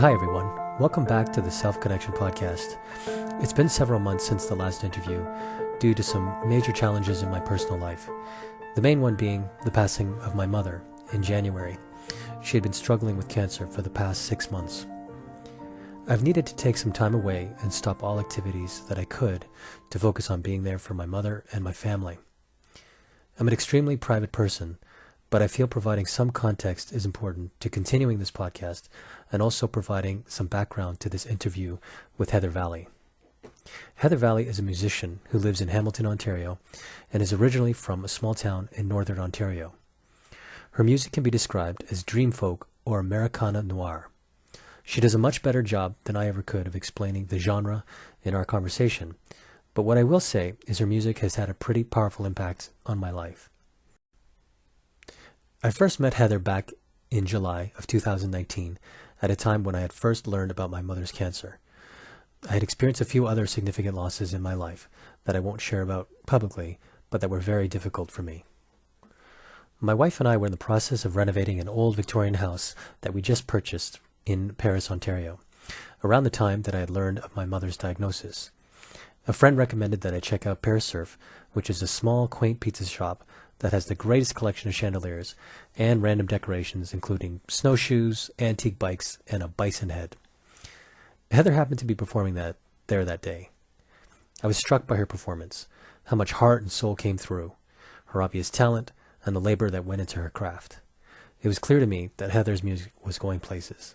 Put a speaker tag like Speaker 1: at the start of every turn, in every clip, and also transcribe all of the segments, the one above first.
Speaker 1: Hi, everyone. Welcome back to the Self-Connection Podcast. It's been several months since the last interview due to some major challenges in my personal life. The main one being the passing of my mother in January. She had been struggling with cancer for the past 6 months. I've needed to take some time away and stop all activities that I could to focus on being there for my mother and my family. I'm an extremely private person, but I feel providing some context is important to continuing this podcast and also providing some background to this interview with Heather Valley. Heather Valley is a musician who lives in Hamilton, Ontario, and is originally from a small town in northern Ontario. Her music can be described as dream folk or Americana noir. She does a much better job than I ever could of explaining the genre in our conversation, but what I will say is her music has had a pretty powerful impact on my life. I first met Heather back in July of 2019 at a time when I had first learned about my mother's cancer. I had experienced a few other significant losses in my life that I won't share about publicly, but that were very difficult for me. My wife and I were in the process of renovating an old Victorian house that we just purchased in Paris, Ontario, around the time that I had learned of my mother's diagnosis. A friend recommended that I check out Paris Surf, which is a small, quaint pizza shop that has the greatest collection of chandeliers and random decorations, including snowshoes, antique bikes, and a bison head. Heather happened to be performing there that day. I was struck by her performance, how much heart and soul came through, her obvious talent, and the labor that went into her craft. It was clear to me that Heather's music was going places.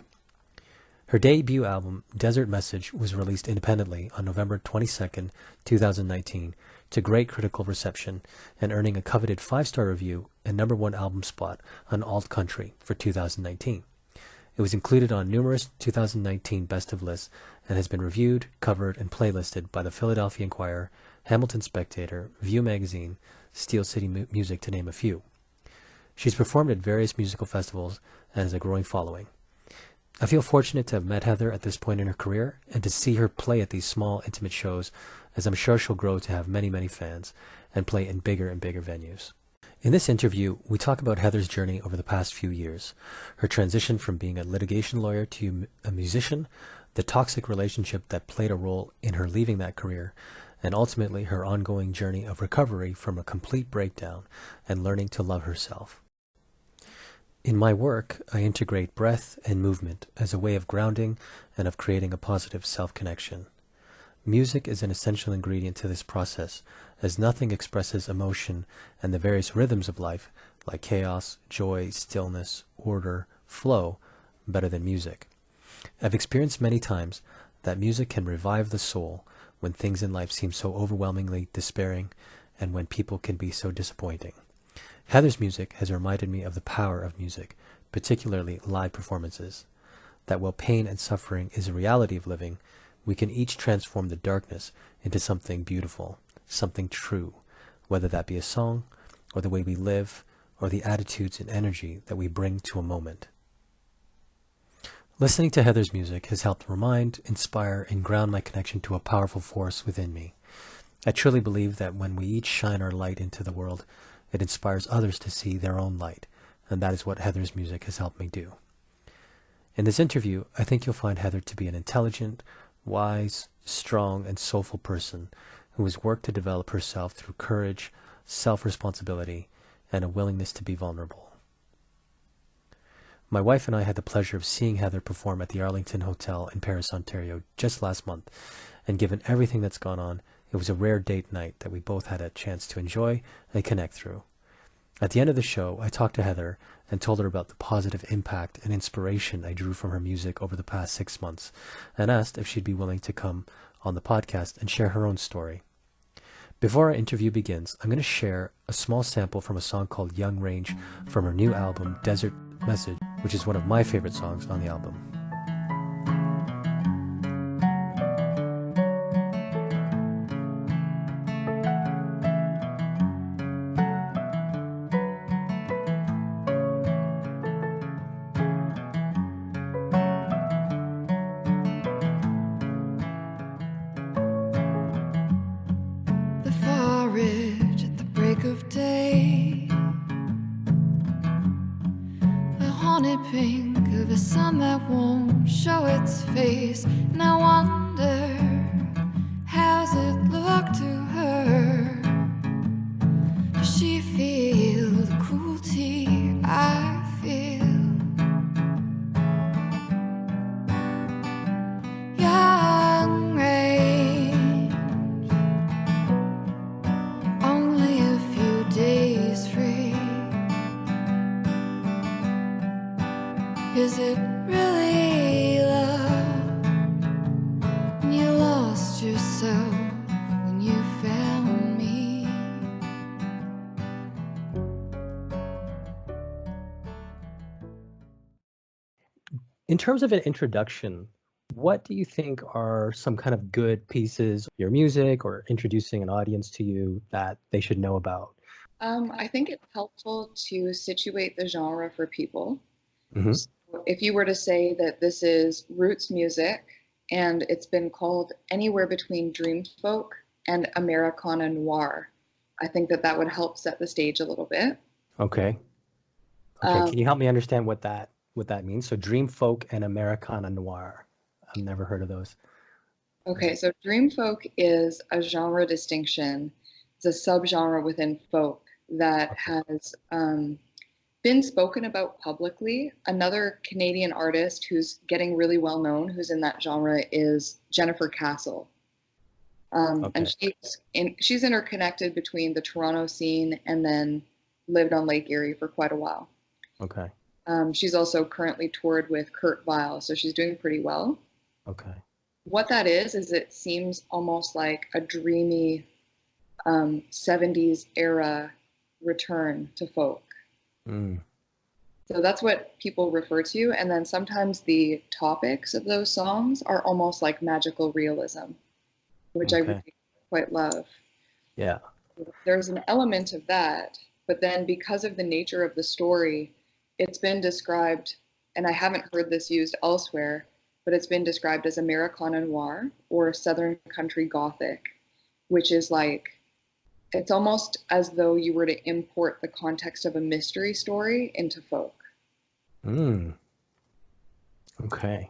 Speaker 1: Her debut album, Desert Message, was released independently on November 22nd, 2019, to great critical reception and earning a coveted 5-star review and #1 album spot on Alt Country for 2019. It was included on numerous 2019 Best of lists and has been reviewed, covered, and playlisted by the Philadelphia Inquirer, Hamilton Spectator, View Magazine, Steel City Music, to name a few. She's performed at various musical festivals and has a growing following. I feel fortunate to have met Heather at this point in her career and to see her play at these small, intimate shows, as I'm sure she'll grow to have many, many fans and play in bigger and bigger venues. In this interview, we talk about Heather's journey over the past few years, her transition from being a litigation lawyer to a musician, the toxic relationship that played a role in her leaving that career, and ultimately her ongoing journey of recovery from a complete breakdown and learning to love herself. In my work, I integrate breath and movement as a way of grounding and of creating a positive self-connection. Music is an essential ingredient to this process, as nothing expresses emotion and the various rhythms of life, like chaos, joy, stillness, order, flow, better than music. I've experienced many times that music can revive the soul when things in life seem so overwhelmingly despairing and when people can be so disappointing. Heather's music has reminded me of the power of music, particularly live performances, that while pain and suffering is a reality of living, we can each transform the darkness into something beautiful, something true, whether that be a song, or the way we live, or the attitudes and energy that we bring to a moment. Listening to Heather's music has helped remind, inspire, and ground my connection to a powerful force within me. I truly believe that when we each shine our light into the world, it inspires others to see their own light, and that is what Heather's music has helped me do. In this interview, I think you'll find Heather to be an intelligent, wise, strong, and soulful person who has worked to develop herself through courage, self-responsibility, and a willingness to be vulnerable. My wife and I had the pleasure of seeing Heather perform at the Arlington Hotel in Paris, Ontario just last month, and given everything that's gone on, it was a rare date night that we both had a chance to enjoy and connect through. At the end of the show, I talked to Heather and told her about the positive impact and inspiration I drew from her music over the past 6 months, and asked if she'd be willing to come on the podcast and share her own story. Before our interview begins, I'm going to share a small sample from a song called Young Range from her new album, Desert Message, which is one of my favorite songs on the album.
Speaker 2: Of day, a haunted pink of a sun that won't show its face. And I wonder, how's it look to her? Does she feel the cruelty I feel? Young range, only a few days free. Is it really love when you lost yourself, when you found me?
Speaker 1: In terms of an introduction, what do you think are some kind of good pieces, your music or introducing an audience to you that they should know about?
Speaker 3: I think it's helpful to situate the genre for people.
Speaker 1: Hmm.
Speaker 3: So if you were to say that this is roots music and it's been called anywhere between dream folk and Americana noir, I think that that would help set the stage a little bit.
Speaker 1: Okay. Okay. Can you help me understand what that means? So dream folk and Americana noir. I've never heard of those.
Speaker 3: Okay, so dream folk is a genre distinction. It's a subgenre within folk that
Speaker 1: Okay.
Speaker 3: has been spoken about publicly. Another Canadian artist who's getting really well known, who's in that genre, is Jennifer Castle. And
Speaker 1: Okay.
Speaker 3: she's interconnected between the Toronto scene and then lived on Lake Erie for quite a while.
Speaker 1: Okay.
Speaker 3: She's also currently toured with Kurt Vile, so she's doing pretty well.
Speaker 1: Okay.
Speaker 3: What that is it seems almost like a dreamy 70s era return to folk.
Speaker 1: Mm.
Speaker 3: So that's what people refer to. And then sometimes the topics of those songs are almost like magical realism, which I
Speaker 1: Okay.
Speaker 3: really quite love.
Speaker 1: Yeah.
Speaker 3: There's an element of that, but then because of the nature of the story, it's been described, and I haven't heard this used elsewhere, but it's been described as Americana noir or Southern country gothic, which is like, it's almost as though you were to import the context of a mystery story into folk.
Speaker 1: Mm. Okay.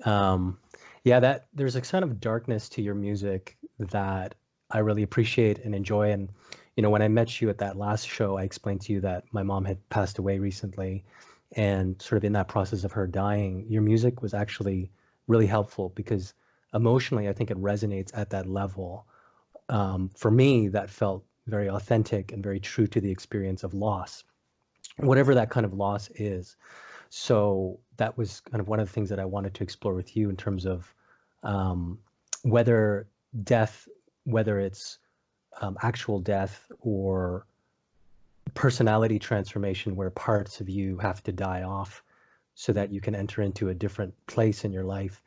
Speaker 1: Um, yeah, that there's a kind of darkness to your music that I really appreciate and enjoy. And, when I met you at that last show, I explained to you that my mom had passed away recently. And sort of in that process of her dying, your music was actually really helpful because emotionally, I think it resonates at that level. For me, that felt very authentic and very true to the experience of loss, whatever that kind of loss is. So that was kind of one of the things that I wanted to explore with you in terms of um, whether death, whether it's actual death or personality transformation, where parts of you have to die off so that you can enter into a different place in your life,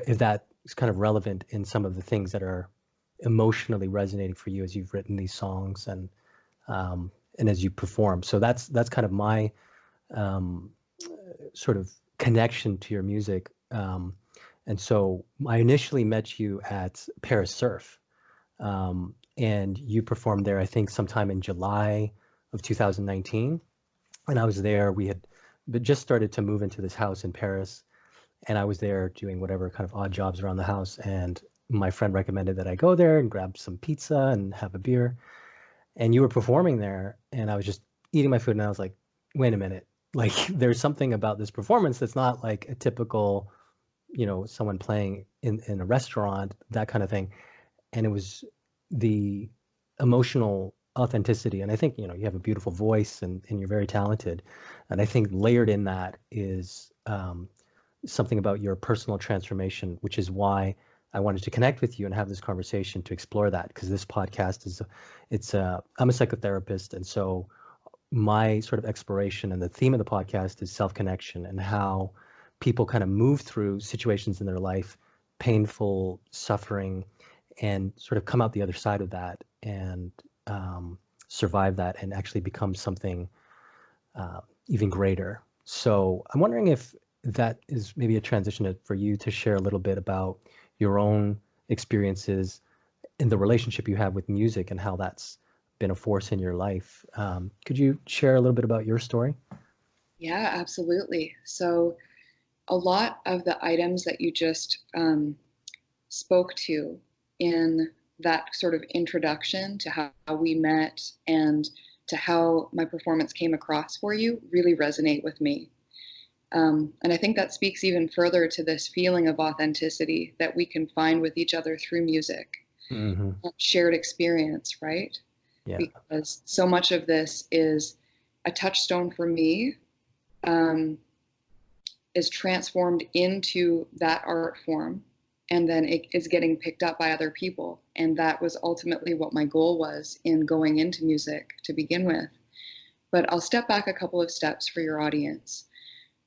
Speaker 1: if that is kind of relevant in some of the things that are emotionally resonating for you as you've written these songs and as you perform. So that's kind of my um, sort of connection to your music. And so I initially met you at Paris Surf, and you performed there, I think, sometime in July of 2019. And I was there. We had just started to move into this house in Paris, and I was there doing whatever kind of odd jobs around the house. And my friend recommended that I go there and grab some pizza and have a beer. And you were performing there, and I was just eating my food, and I was like, wait a minute. Like, there's something about this performance that's not like a typical, someone playing in a restaurant, that kind of thing. And it was the emotional authenticity. And I think, you have a beautiful voice and you're very talented. And I think layered in that is something about your personal transformation, which is why I wanted to connect with you and have this conversation to explore that. Because this podcast I'm a psychotherapist. And so my sort of exploration and the theme of the podcast is self-connection and how people kind of move through situations in their life, painful, suffering, and sort of come out the other side of that and survive that and actually become something even greater. So I'm wondering if that is maybe a transition for you to share a little bit about your own experiences in the relationship you have with music and how that's been a force in your life. Could you share a little bit about your story?
Speaker 3: Yeah, absolutely. So a lot of the items that you just spoke to in that sort of introduction to how we met and to how my performance came across for you really resonate with me. And I think that speaks even further to this feeling of authenticity that we can find with each other through music,
Speaker 1: Hmm.
Speaker 3: shared experience, right?
Speaker 1: Yeah.
Speaker 3: Because so much of this is a touchstone for me, um, is transformed into that art form, and then it is getting picked up by other people. And that was ultimately what my goal was in going into music to begin with. But I'll step back a couple of steps for your audience.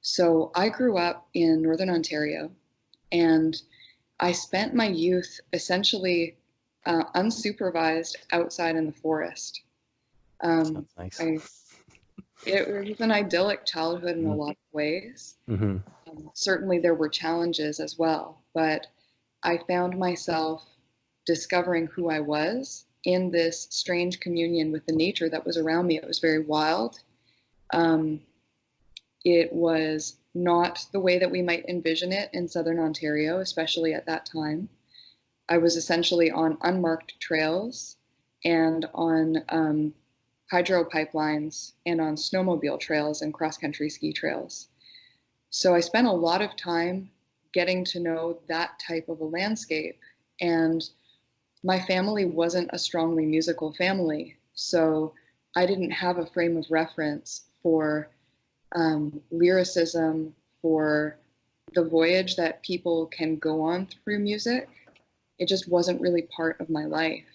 Speaker 3: So I grew up in Northern Ontario, and I spent my youth essentially unsupervised outside in the forest. Um,
Speaker 1: Sounds nice.
Speaker 3: I, it was an idyllic childhood in a
Speaker 1: Hmm.
Speaker 3: lot of ways.
Speaker 1: Hmm.
Speaker 3: Certainly, there were challenges as well, but I found myself discovering who I was in this strange communion with the nature that was around me. It was very wild. Um, it was not the way that we might envision it in Southern Ontario, especially at that time. I was essentially on unmarked trails and on hydro pipelines and on snowmobile trails and cross country ski trails. So I spent a lot of time getting to know that type of a landscape. And my family wasn't a strongly musical family. So I didn't have a frame of reference for lyricism, for the voyage that people can go on through music. It just wasn't really part of my life.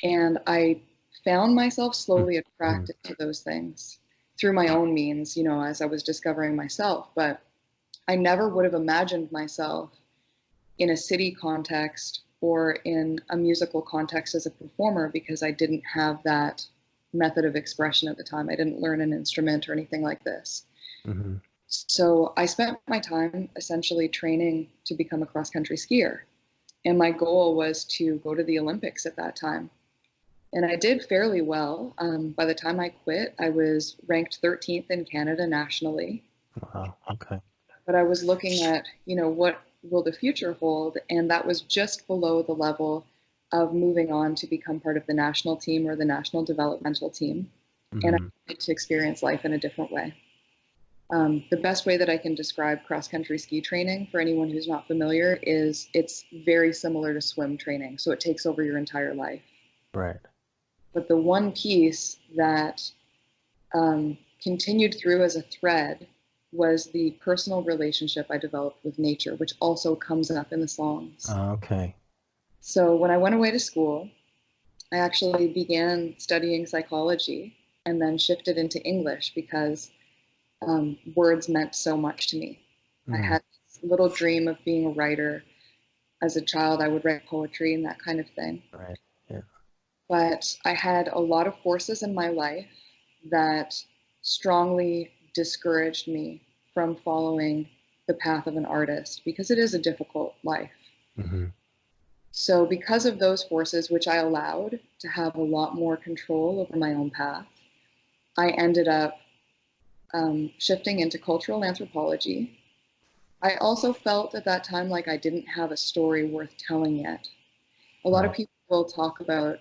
Speaker 3: And I found myself slowly
Speaker 1: Hmm.
Speaker 3: attracted to those things through my own means, as I was discovering myself. But I never would have imagined myself in a city context or in a musical context as a performer because I didn't have that method of expression at the time. I didn't learn an instrument or anything like this.
Speaker 1: Hmm.
Speaker 3: So I spent my time essentially training to become a cross country skier. And my goal was to go to the Olympics at that time. And I did fairly well. By the time I quit, I was ranked 13th in Canada nationally.
Speaker 1: Wow. Okay.
Speaker 3: But I was looking at, what will the future hold? And that was just below the level of moving on to become part of the national team or the national developmental team. And I
Speaker 1: Hmm.
Speaker 3: wanted to experience life in a different way. The best way that I can describe cross country ski training for anyone who's not familiar is it's very similar to swim training. So it takes over your entire life.
Speaker 1: Right.
Speaker 3: But the one piece that continued through as a thread was the personal relationship I developed with nature, which also comes up in the songs.
Speaker 1: Okay.
Speaker 3: So when I went away to school, I actually began studying psychology and then shifted into English because words meant so much to me. I
Speaker 1: Mm.
Speaker 3: had this little dream of being a writer. As a child, I would write poetry and that kind of thing.
Speaker 1: Right. Yeah.
Speaker 3: But I had a lot of forces in my life that strongly discouraged me from following the path of an artist because it is a difficult life.
Speaker 1: Hmm.
Speaker 3: So, because of those forces, which I allowed to have a lot more control over my own path, I ended up shifting into cultural anthropology. I also felt at that time like I didn't have a story worth telling yet. A lot of
Speaker 1: Right.
Speaker 3: people will talk about,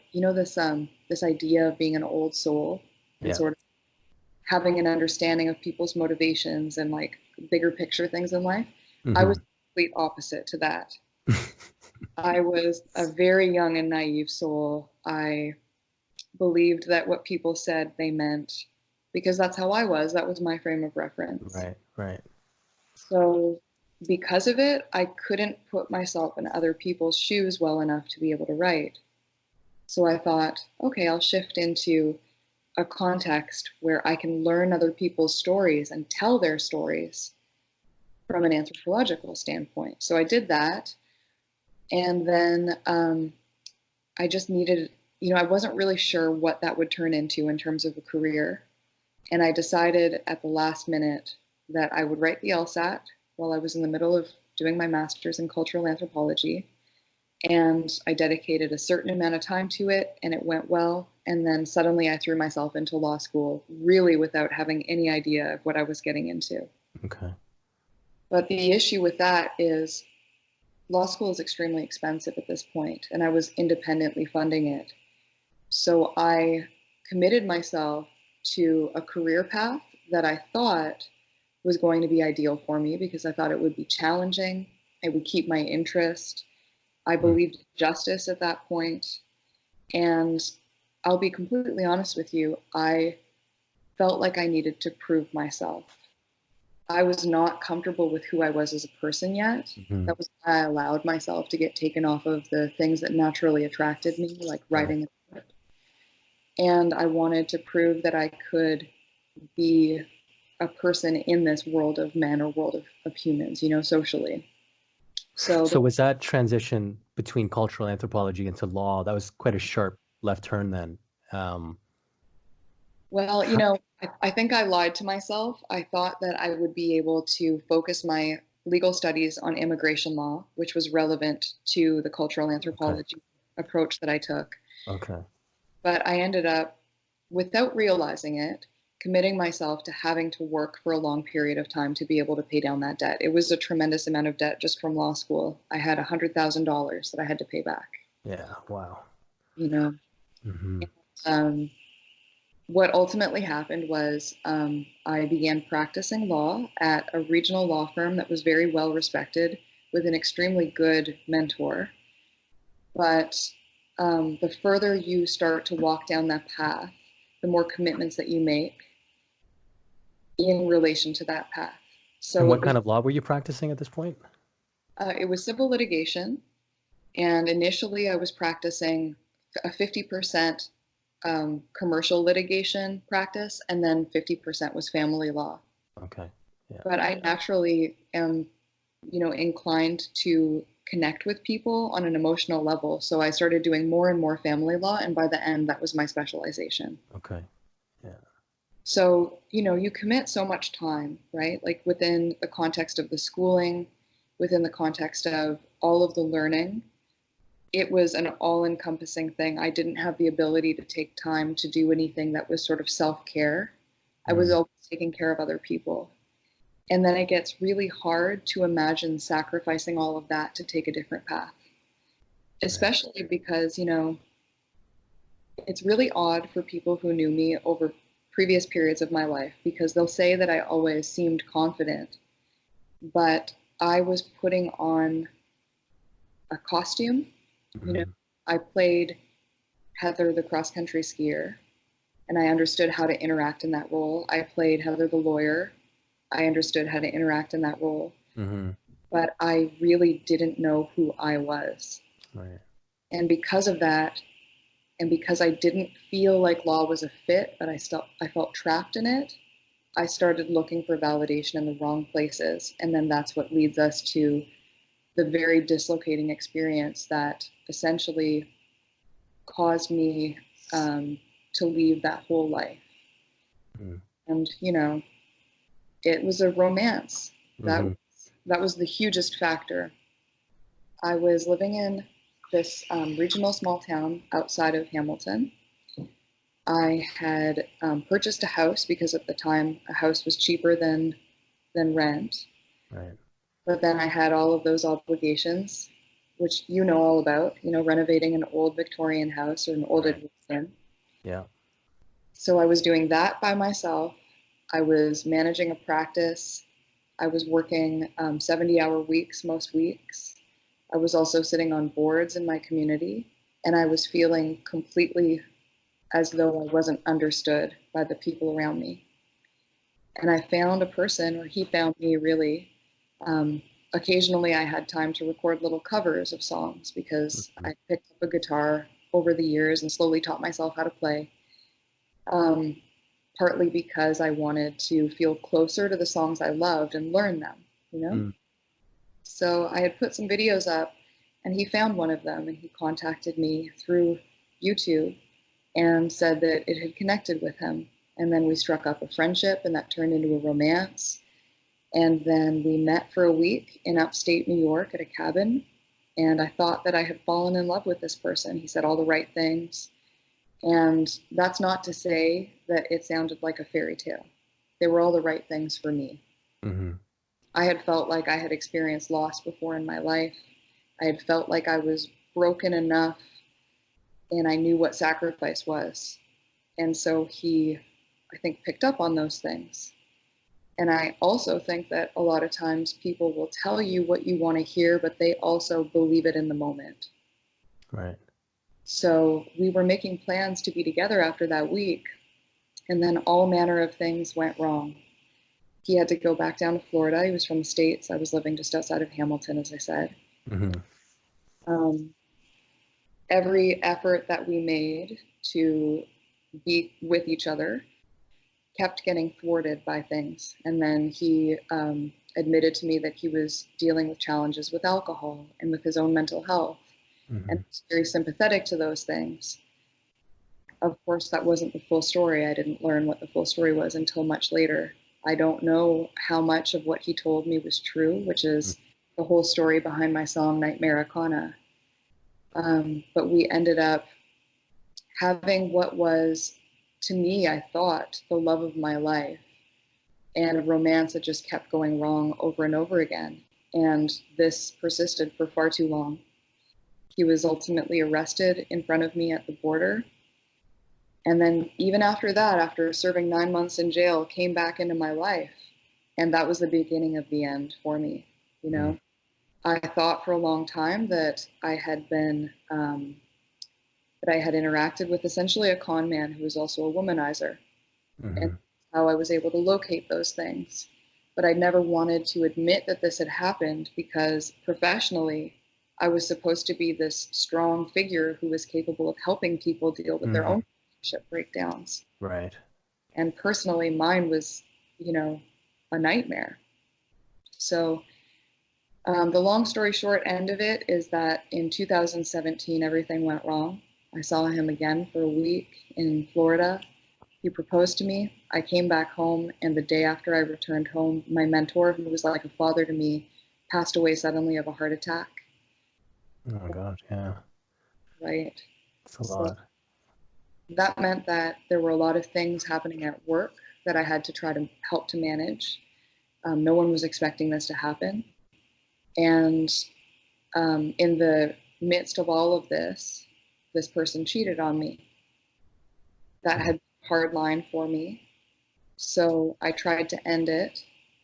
Speaker 3: this idea of being an old soul and
Speaker 1: Yeah.
Speaker 3: sort of having an understanding of people's motivations and like bigger picture things in life. I was
Speaker 1: Hmm.
Speaker 3: the complete opposite to that. I was a very young and naive soul. I believed that what people said they meant because that's how I was. That was my frame of reference.
Speaker 1: Right. Right.
Speaker 3: So, because of it, I couldn't put myself in other people's shoes well enough to be able to write. So I thought, okay, I'll shift into a context where I can learn other people's stories and tell their stories from an anthropological standpoint. So I did that. And then I just needed, I wasn't really sure what that would turn into in terms of a career. And I decided at the last minute that I would write the LSAT while I was in the middle of doing my master's in cultural anthropology. And I dedicated a certain amount of time to it, and it went well. And then suddenly I threw myself into law school, really without having any idea of what I was getting into.
Speaker 1: Okay.
Speaker 3: But the issue with that is law school is extremely expensive at this point, and I was independently funding it. So I committed myself to a career path that I thought was going to be ideal for me because I thought it would be challenging. It would keep my interest. I
Speaker 1: Mm.
Speaker 3: believed in justice at that point. And I'll be completely honest with you, I felt like I needed to prove myself. I was not comfortable with who I was as a person yet.
Speaker 1: Mm-hmm.
Speaker 3: That was why I allowed myself to get taken off of the things that naturally attracted me, like
Speaker 1: Right.
Speaker 3: writing. And I wanted to prove that I could be a person in this world of men or world of humans, socially. So,
Speaker 1: So was that transition between cultural anthropology into law, that was quite a sharp left turn then? Um,
Speaker 3: well,
Speaker 1: how,
Speaker 3: I think I lied to myself. I thought that I would be able to focus my legal studies on immigration law, which was relevant to the cultural
Speaker 1: okay.
Speaker 3: anthropology approach that I took.
Speaker 1: Okay.
Speaker 3: But I ended up, without realizing it, committing myself to having to work for a long period of time to be able to pay down that debt. It was a tremendous amount of debt just from law school. I had $100,000 that I had to pay back.
Speaker 1: Yeah. Wow.
Speaker 3: You know,
Speaker 1: Mm-hmm.
Speaker 3: um, what ultimately happened was I began practicing law at a regional law firm that was very well respected with an extremely good mentor. But the further you start to walk down that path, the more commitments that you make in relation to that path.
Speaker 1: And
Speaker 3: So
Speaker 1: what kind of law were you practicing at this point?
Speaker 3: it was civil litigation, and initially I was practicing a 50% commercial litigation practice, and then 50% was family law.
Speaker 1: Okay. Yeah.
Speaker 3: But I naturally am, inclined to connect with people on an emotional level. So I started doing more and more family law, and by the end, that was my specialization.
Speaker 1: Okay. Yeah.
Speaker 3: So, you commit so much time, right? Like within the context of the schooling, within the context of all of the learning, it was an all encompassing thing. I didn't have the ability to take time to do anything that was sort of self care. I was
Speaker 1: Mm.
Speaker 3: always taking care of other people. And then it gets really hard to imagine sacrificing all of that to take a different path,
Speaker 1: Right.
Speaker 3: especially because, it's really odd for people who knew me over previous periods of my life because they'll say that I always seemed confident, but I was putting on a costume. You know,
Speaker 1: Mm-hmm.
Speaker 3: I played Heather the cross country skier and I understood how to interact in that role. I played Heather the lawyer. I understood how to interact in that role,
Speaker 1: Mm-hmm.
Speaker 3: but I really didn't know who I was.
Speaker 1: Right.
Speaker 3: And because of that, and because I didn't feel like law was a fit, but I felt trapped in it, I started looking for validation in the wrong places. And then that's what leads us to the very dislocating experience that essentially caused me to leave that whole life.
Speaker 1: Mm-hmm.
Speaker 3: And, it was a romance. That,
Speaker 1: Mm-hmm.
Speaker 3: that was the hugest factor. I was living in this regional small town outside of Hamilton. I had purchased a house because at the time a house was cheaper than rent.
Speaker 1: Right.
Speaker 3: But then I had all of those obligations, which you know all about, renovating an old Victorian house or an old
Speaker 1: Right.
Speaker 3: Edwardian.
Speaker 1: Yeah.
Speaker 3: So I was doing that by myself. I was managing a practice. I was working 70-hour weeks most weeks. I was also sitting on boards in my community, and I was feeling completely as though I wasn't understood by the people around me. And I found a person, or he found me really. Um, Occasionally, I had time to record little covers of songs because
Speaker 1: Mm-hmm.
Speaker 3: I picked up a guitar over the years and slowly taught myself how to play. Um, Partly because I wanted to feel closer to the songs I loved and learn them.
Speaker 1: Mm.
Speaker 3: So I had put some videos up, and he found one of them, and he contacted me through YouTube and said that it had connected with him. And then we struck up a friendship, and that turned into a romance. And then we met for a week in upstate New York at a cabin. And I thought that I had fallen in love with this person. He said all the right things. And that's not to say that it sounded like a fairy tale. They were all the right things for me.
Speaker 1: Mm-hmm.
Speaker 3: I had felt like I had experienced loss before in my life. I had felt like I was broken enough and I knew what sacrifice was. And so he, I think, picked up on those things. And I also think that a lot of times people will tell you what you want to hear, but they also believe it in the moment.
Speaker 1: Right.
Speaker 3: So we were making plans to be together after that week, and then all manner of things went wrong. He had to go back down to Florida. He was from the States. I was living just outside of Hamilton, as I said.
Speaker 1: Mm-hmm.
Speaker 3: Um, every effort that we made to be with each other kept getting thwarted by things. And then he admitted to me that he was dealing with challenges with alcohol and with his own mental health,
Speaker 1: Mm-hmm.
Speaker 3: and was very sympathetic to those things. Of course, that wasn't the full story. I didn't learn what the full story was until much later. I don't know how much of what he told me was true, which is the whole story behind my song Night Americana. But we ended up having what was, to me, I thought, the love of my life, and a romance that just kept going wrong over and over again. And this persisted for far too long. He was ultimately arrested in front of me at the border. And then, even after that, after serving 9 months in jail, came back into my life. And that was the beginning of the end for me. You know, I thought for a long time that I had been, that I had interacted with essentially a con man who was also a womanizer, and
Speaker 1: Mm-hmm.
Speaker 3: how I was able to locate those things. But I never wanted to admit that this had happened because professionally, I was supposed to be this strong figure who was capable of helping people deal with their
Speaker 1: Mm-hmm.
Speaker 3: own relationship breakdowns.
Speaker 1: Right.
Speaker 3: And personally, mine was, you know, a nightmare. So the long story short end of it is that in 2017, everything went wrong. I saw him again for a week in Florida. He proposed to me. I came back home, and the day after I returned home, my mentor, who was like a father to me, passed away suddenly of a heart attack.
Speaker 1: Oh my God. Yeah.
Speaker 3: Right.
Speaker 1: It's a
Speaker 3: So
Speaker 1: lot.
Speaker 3: that meant that there were a lot of things happening at work that I had to try to help to manage. No one was expecting this to happen. And in the midst of all of this person cheated on me. That had a hard line for me. So I tried to end it.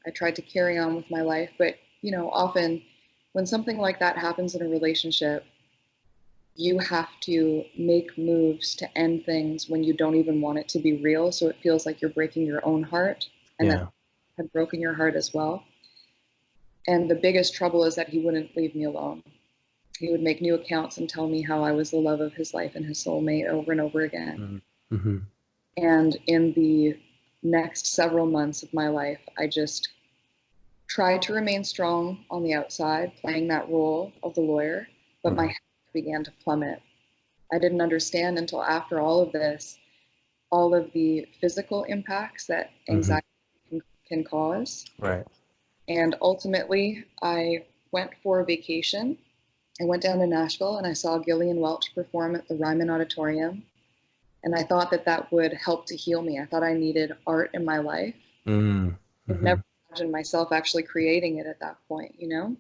Speaker 3: I tried to carry on with my life. But, you know, often when something like that happens in a relationship, you have to make moves to end things when you don't even want it to be real. So it feels like you're breaking your own heart, and that
Speaker 1: Yeah.
Speaker 3: had broken your heart as well. And the biggest trouble is that he wouldn't leave me alone. He would make new accounts and tell me how I was the love of his life and his soulmate over and over again.
Speaker 1: Mm-hmm.
Speaker 3: And in the next several months of my life, I just tried to remain strong on the outside, playing that role of the lawyer, but my
Speaker 1: Mm-hmm.
Speaker 3: health began to plummet. I didn't understand until after all of this, all of the physical impacts that
Speaker 1: Mm-hmm.
Speaker 3: anxiety can cause.
Speaker 1: Right.
Speaker 3: And ultimately, I went for a vacation. I went down to Nashville and I saw Gillian Welch perform at the Ryman Auditorium. And I thought that that would help to heal me. I thought I needed art in my life. I'd
Speaker 1: Mm-hmm.
Speaker 3: never imagined myself actually creating it at that point, you know?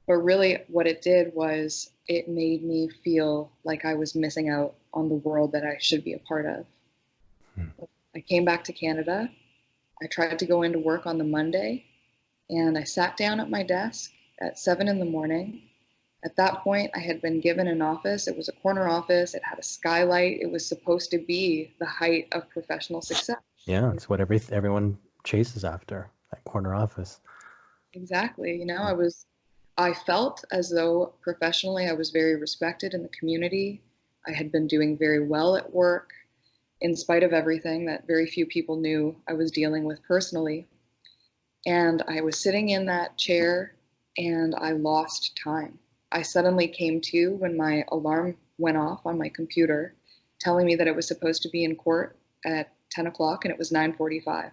Speaker 3: But really, what it did was it made me feel like I was missing out on the world that I should be a part of. I came back to Canada. I tried to go into work on the Monday, and I sat down at my desk at 7 in the morning. At that point, I had been given an office. It was a corner office. It had a skylight. It was supposed to be the height of professional success.
Speaker 1: Yeah. It's what everyone chases after, that corner office.
Speaker 3: Exactly. You know, I felt as though professionally I was very respected in the community. I had been doing very well at work, in spite of everything that very few people knew I was dealing with personally. And I was sitting in that chair and I lost time. I suddenly came to when my alarm went off on my computer, telling me that it was supposed to be in court at 10 o'clock and it was 9:45.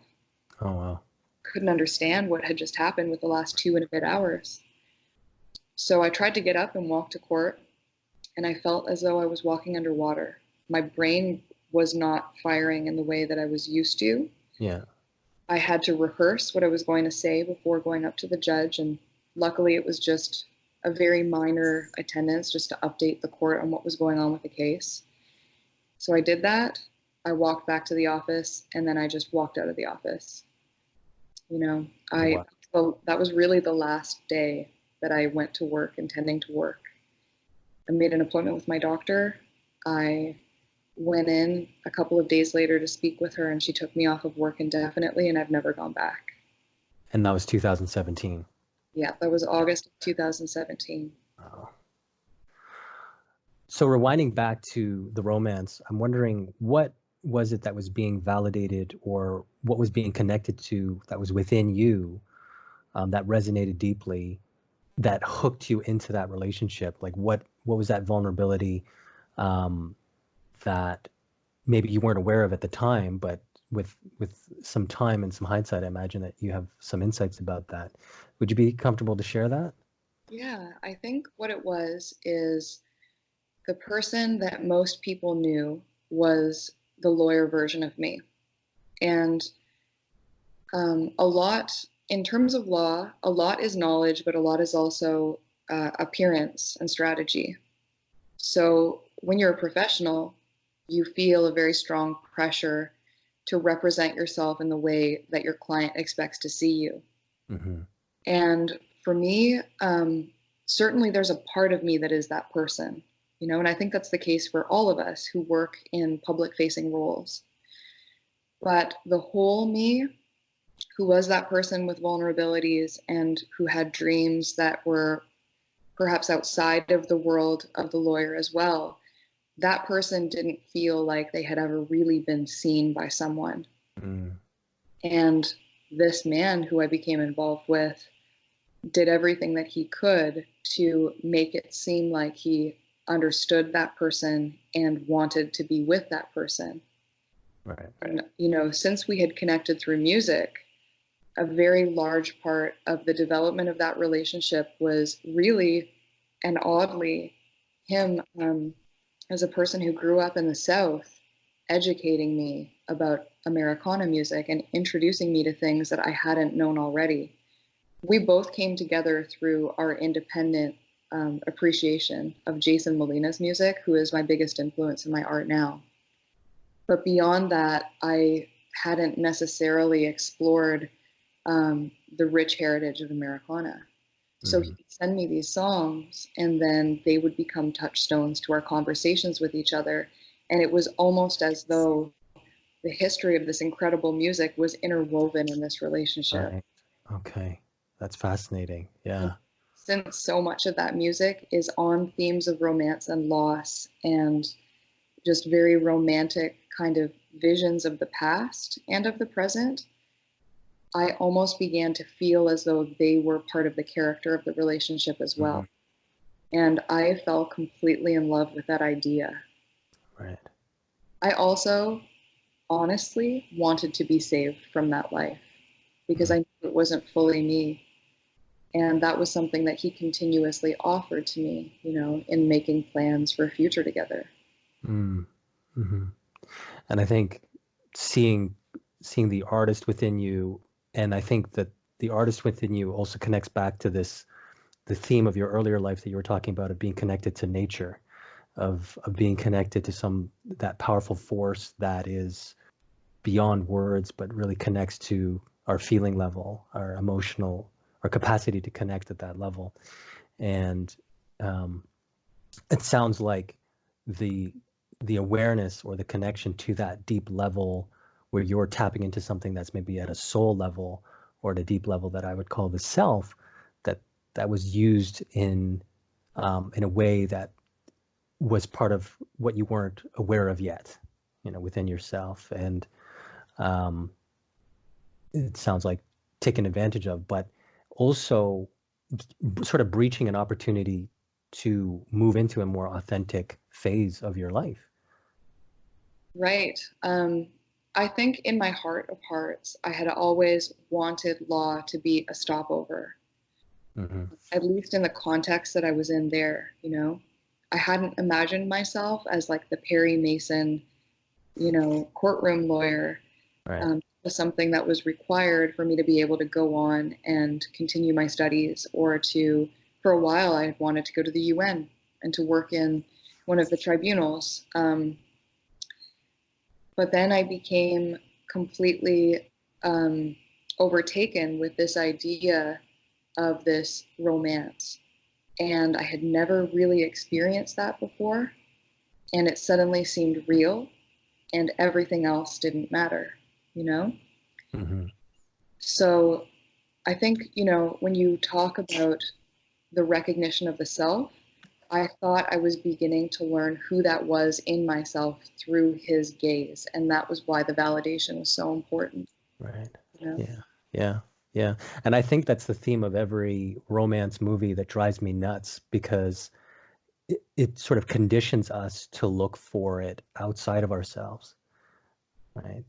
Speaker 1: Oh wow.
Speaker 3: Couldn't understand what had just happened with the last 2 and a bit hours. So I tried to get up and walk to court, and I felt as though I was walking underwater. my brain was not firing in the way that I was used to.
Speaker 1: Yeah.
Speaker 3: I had to rehearse what I was going to say before going up to the judge, and luckily it was just a very minor attendance just to update the court on what was going on with the case. So I did that. I walked back to the office, and then I just walked out of the office. You know,
Speaker 1: Wow.
Speaker 3: well, that was really the last day that I went to work, intending to work. I made an appointment with my doctor. I went in a couple of days later to speak with her, and she took me off of work indefinitely, and I've never gone back.
Speaker 1: And that was 2017.
Speaker 3: Yeah, that was August of 2017.
Speaker 1: Wow. So rewinding back to the romance, I'm wondering what was it that was being validated, or what was being connected to that was within you, that resonated deeply, that hooked you into that relationship? Like what was that vulnerability, that maybe you weren't aware of at the time, but with some time and some hindsight, I imagine that you have some insights about that. Would you be comfortable to share that?
Speaker 3: Yeah, I think what it was is the person that most people knew was the lawyer version of me. And a lot, in terms of law, a lot is knowledge, but a lot is also appearance and strategy. So when you're a professional, you feel a very strong pressure to represent yourself in the way that your client expects to see you.
Speaker 1: Mm-hmm.
Speaker 3: And for me, certainly there's a part of me that is that person, you know, and I think that's the case for all of us who work in public facing roles. But the whole me, who was that person with vulnerabilities and who had dreams that were perhaps outside of the world of the lawyer as well, that person didn't feel like they had ever really been seen by someone.
Speaker 1: Mm.
Speaker 3: And this man who I became involved with did everything that he could to make it seem like he understood that person and wanted to be with that person.
Speaker 1: Right.
Speaker 3: And, you know, since we had connected through music, a very large part of the development of that relationship was really and oddly him, as a person who grew up in the South, educating me about Americana music and introducing me to things that I hadn't known already. We both came together through our independent appreciation of Jason Molina's music, who is my biggest influence in my art now. But beyond that, I hadn't necessarily explored the rich heritage of Americana. So he would send me these songs, and then they would become touchstones to our conversations with each other. And it was almost as though the history of this incredible music was interwoven in this relationship.
Speaker 1: Right. Okay. That's fascinating. Yeah.
Speaker 3: Since so much of that music is on themes of romance and loss and just very romantic kind of visions of the past and of the present, I almost began to feel as though they were part of the character of the relationship as well. Mm-hmm. And I fell completely in love with that idea.
Speaker 1: Right.
Speaker 3: I also honestly wanted to be saved from that life because I knew it wasn't fully me. And that was something that he continuously offered to me, you know, in making plans for a future together.
Speaker 1: Mm-hmm. And I think seeing the artist within you, and I think that the artist within you also connects back to the theme of your earlier life that you were talking about, of being connected to nature, of being connected to that powerful force that is beyond words, but really connects to our feeling level, our emotional, our capacity to connect at that level. And it sounds like the awareness or the connection to that deep level where you're tapping into something that's maybe at a soul level or at a deep level that I would call the self, that was used in a way that was part of what you weren't aware of yet, you know, within yourself. And it sounds like taken advantage of, but also sort of breaching an opportunity to move into a more authentic phase of your life.
Speaker 3: Right. I think in my heart of hearts, I had always wanted law to be a stopover, at least in the context that I was in there, you know. I hadn't imagined myself as like the Perry Mason, courtroom lawyer.
Speaker 1: Right.
Speaker 3: Was something that was required for me to be able to go on and continue my studies, or to, for a while, I had wanted to go to the UN and to work in one of the tribunals. But then I became completely overtaken with this idea of this romance. And I had never really experienced that before. And it suddenly seemed real, and everything else didn't matter, you know?
Speaker 1: Mm-hmm.
Speaker 3: So I think, when you talk about the recognition of the self, I thought I was beginning to learn who that was in myself through his gaze. And that was why the validation was so important.
Speaker 1: Right.
Speaker 3: You know?
Speaker 1: Yeah. Yeah. Yeah. And I think that's the theme of every romance movie that drives me nuts, because it sort of conditions us to look for it outside of ourselves, right?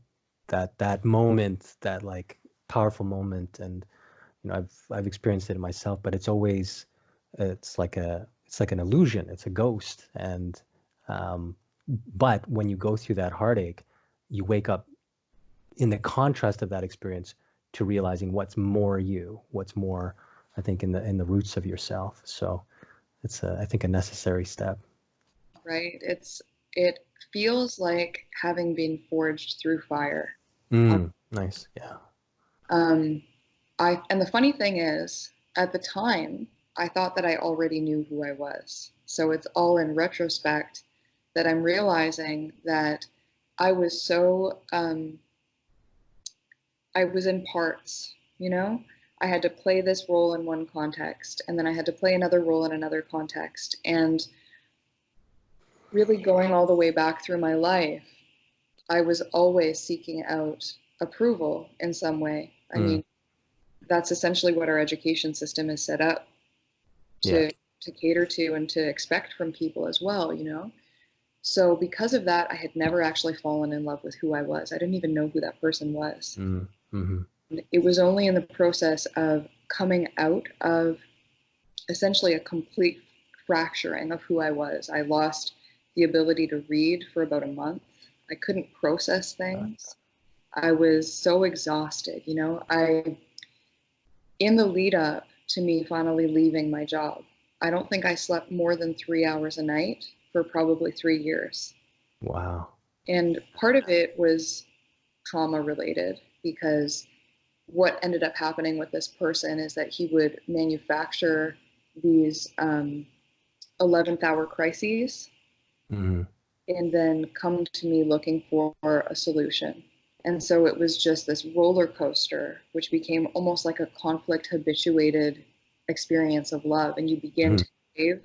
Speaker 1: That moment, that like powerful moment, and I've experienced it in myself, but it's like an illusion, it's a ghost, and um, but when you go through that heartache, you wake up in the contrast of that experience to realizing what's more you, what's more, I think, in the roots of yourself. So it's I think a necessary step.
Speaker 3: Right? It feels like having been forged through fire. Um,
Speaker 1: Nice. Yeah.
Speaker 3: um, and the funny thing is, at the time, I thought that I already knew who I was. So it's all in retrospect that I'm realizing that I was so I was in parts, you know? I had to play this role in one context, and then I had to play another role in another context. And really going all the way back through my life, I was always seeking out approval in some way. I
Speaker 1: Mm,
Speaker 3: mean, that's essentially what our education system is set up
Speaker 1: yeah.
Speaker 3: to cater to and to expect from people as well, So because of that, I had never actually fallen in love with who I was. I didn't even know who that person was.
Speaker 1: Mm-hmm.
Speaker 3: It was only in the process of coming out of essentially a complete fracturing of who I was. I lost the ability to read for about a month. I couldn't process things. I was so exhausted, in the lead up to me finally leaving my job, I don't think I slept more than 3 hours a night for probably 3 years.
Speaker 1: Wow.
Speaker 3: And part of it was trauma related, because what ended up happening with this person is that he would manufacture these 11th hour crises
Speaker 1: Mm-hmm.
Speaker 3: and then come to me looking for a solution. And so it was just this roller coaster, which became almost like a conflict habituated experience of love. And
Speaker 1: Mm-hmm.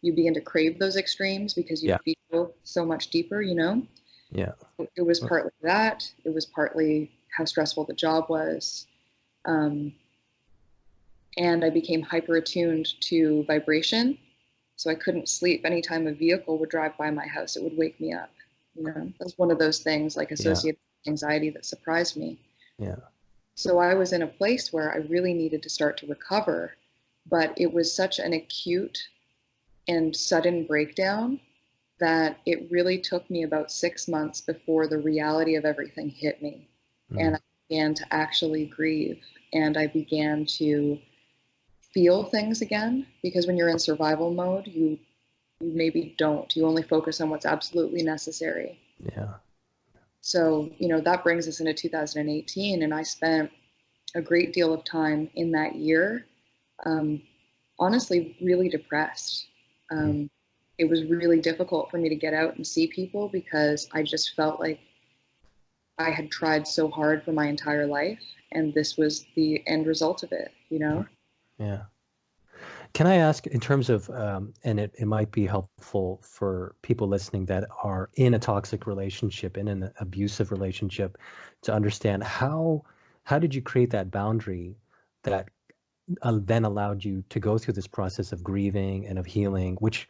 Speaker 3: you begin to crave those extremes because you
Speaker 1: Yeah.
Speaker 3: feel so much deeper.
Speaker 1: Yeah.
Speaker 3: It was partly that, it was partly how stressful the job was. Um, and I became hyper attuned to vibration. So I couldn't sleep. Anytime a vehicle would drive by my house, it would wake me up. That's one of those things like
Speaker 1: Yeah.
Speaker 3: associated anxiety that surprised me.
Speaker 1: Yeah.
Speaker 3: So I was in a place where I really needed to start to recover, but it was such an acute and sudden breakdown that it really took me about 6 months before the reality of everything hit me. And
Speaker 1: Mm.
Speaker 3: I began to actually grieve, and I began to feel things again, because when you're in survival mode, you maybe don't. You only focus on what's absolutely necessary.
Speaker 1: Yeah.
Speaker 3: So, that brings us into 2018, and I spent a great deal of time in that year, um, honestly, really depressed.
Speaker 1: Mm.
Speaker 3: Um, it was really difficult for me to get out and see people because I just felt like I had tried so hard for my entire life, and this was the end result of it.
Speaker 1: Yeah. Can I ask, in terms of, and it might be helpful for people listening that are in a toxic relationship, in an abusive relationship, to understand how did you create that boundary that then allowed you to go through this process of grieving and of healing, which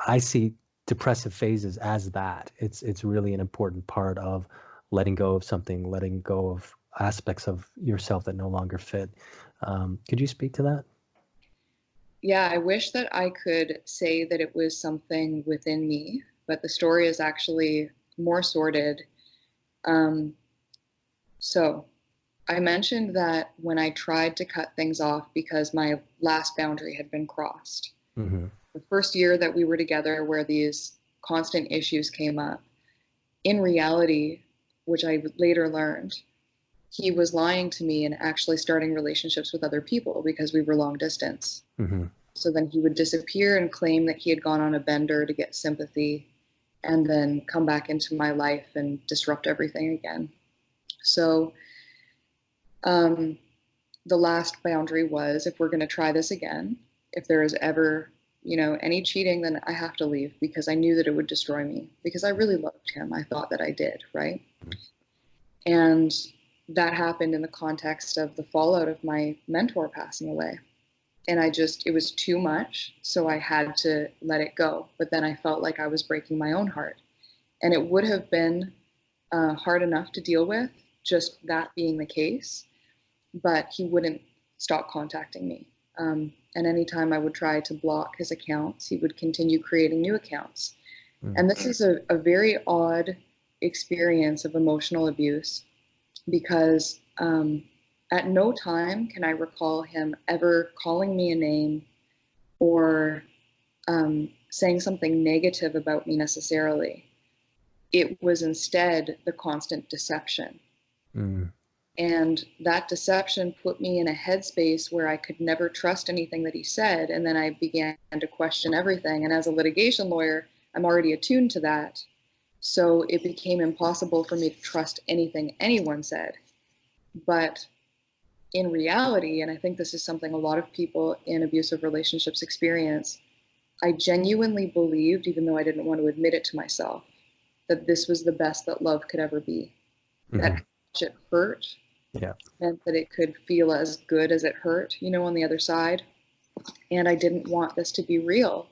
Speaker 1: I see depressive phases as that. It's really an important part of letting go of something, letting go of aspects of yourself that no longer fit. Could you speak to that?
Speaker 3: Yeah, I wish that I could say that it was something within me, but the story is actually more sordid. Um, so I mentioned that when I tried to cut things off because my last boundary had been crossed,
Speaker 1: Mm-hmm.
Speaker 3: the first year that we were together where these constant issues came up, in reality, which I later learned, he was lying to me and actually starting relationships with other people because we were long distance.
Speaker 1: Mm-hmm.
Speaker 3: So then he would disappear and claim that he had gone on a bender to get sympathy and then come back into my life and disrupt everything again. So um, the last boundary was, if we're going to try this again, if there is ever, any cheating, then I have to leave, because I knew that it would destroy me, because I really loved him. I thought that I did, right? And that happened in the context of the fallout of my mentor passing away. And it was too much. So I had to let it go. But then I felt like I was breaking my own heart. And it would have been hard enough to deal with, just that being the case. But he wouldn't stop contacting me. And anytime I would try to block his accounts, he would continue creating new accounts.
Speaker 1: Mm-hmm.
Speaker 3: And this is a very odd experience of emotional abuse, because at no time can I recall him ever calling me a name or saying something negative about me necessarily. It was instead the constant deception.
Speaker 1: Mm-hmm.
Speaker 3: And that deception put me in a headspace where I could never trust anything that he said. And then I began to question everything. And as a litigation lawyer, I'm already attuned to that. So it became impossible for me to trust anything anyone said. But in reality, and I think this is something a lot of people in abusive relationships experience, I genuinely believed, even though I didn't want to admit it to myself, that this was the best that love could ever be.
Speaker 1: Mm-hmm.
Speaker 3: That how much it hurt
Speaker 1: Yeah.
Speaker 3: meant that it could feel as good as it hurt, on the other side. And I didn't want this to be real.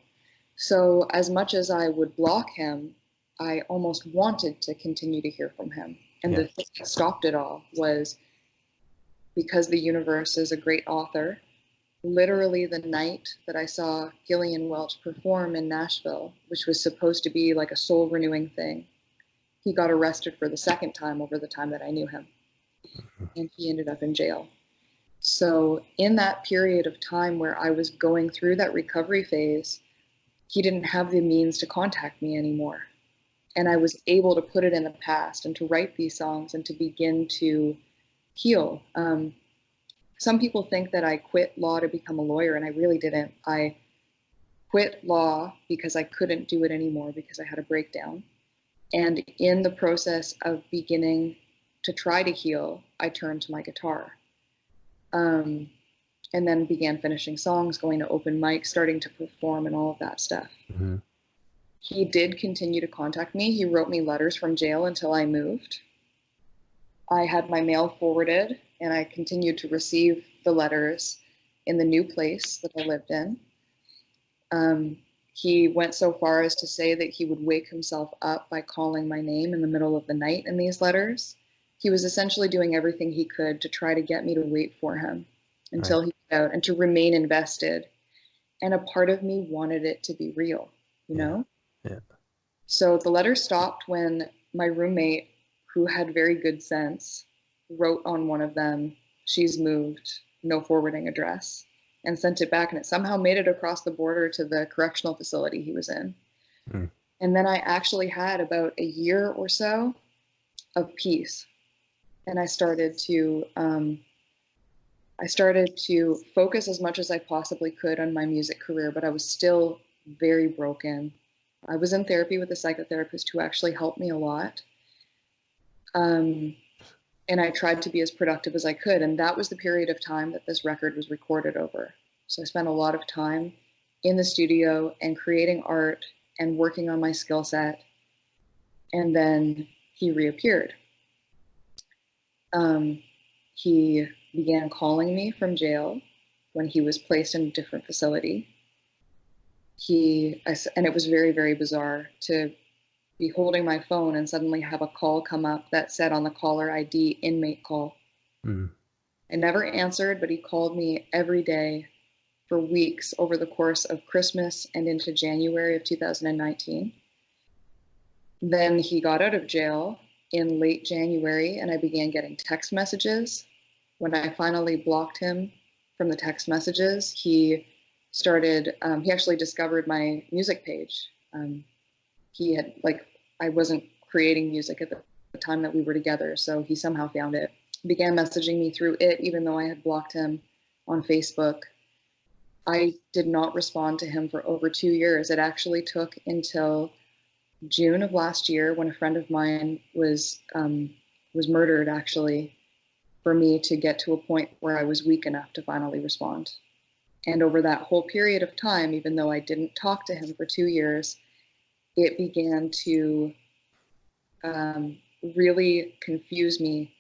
Speaker 3: So as much as I would block him, I almost wanted to continue to hear from him. And
Speaker 1: Yeah.
Speaker 3: the thing that stopped it all was, because the universe is a great author, literally the night that I saw Gillian Welch perform in Nashville, which was supposed to be like a soul renewing thing, he got arrested for the second time over the time that I knew him. And he ended up in jail. So in that period of time where I was going through that recovery phase, he didn't have the means to contact me anymore. And I was able to put it in the past and to write these songs and to begin to heal. Some people think that I quit law to become a lawyer, and I really didn't. I quit law because I couldn't do it anymore, because I had a breakdown. And in the process of beginning to try to heal, I turned to my guitar. And then began finishing songs, going to open mics, starting to perform, and all of that stuff.
Speaker 1: Mm-hmm.
Speaker 3: He did continue to contact me. He wrote me letters from jail until I moved. I had my mail forwarded, and I continued to receive the letters in the new place that I lived in. He went so far as to say that he would wake himself up by calling my name in the middle of the night in these letters. He was essentially doing everything he could to try to get me to wait for him until he got out and to remain invested. And a part of me wanted it to be real,
Speaker 1: Yeah.
Speaker 3: So the letter stopped when my roommate, who had very good sense, wrote on one of them, "She's moved, no forwarding address," and sent it back. And it somehow made it across the border to the correctional facility he was in.
Speaker 1: Mm.
Speaker 3: And then I actually had about a year or so of peace. And I started to focus as much as I possibly could on my music career, but I was still very broken. I was in therapy with a psychotherapist who actually helped me a lot. And I tried to be as productive as I could. And that was the period of time that this record was recorded over. So I spent a lot of time in the studio and creating art and working on my skill set. And then he reappeared. He began calling me from jail when he was placed in a different facility. And it was very, very bizarre to be holding my phone and suddenly have a call come up that said on the caller ID, "inmate call."
Speaker 1: Mm.
Speaker 3: I never answered, but he called me every day for weeks over the course of Christmas and into January of 2019. Then he got out of jail in late January, and I began getting text messages. When I finally blocked him from the text messages, he actually discovered my music page. He had, I wasn't creating music at the time that we were together, so he somehow found it. Began messaging me through it, even though I had blocked him on Facebook. I did not respond to him for over 2 years. It actually took until June of last year, when a friend of mine was murdered, actually, for me to get to a point where I was weak enough to finally respond. And over that whole period of time, even though I didn't talk to him for 2 years, it began to really confuse me.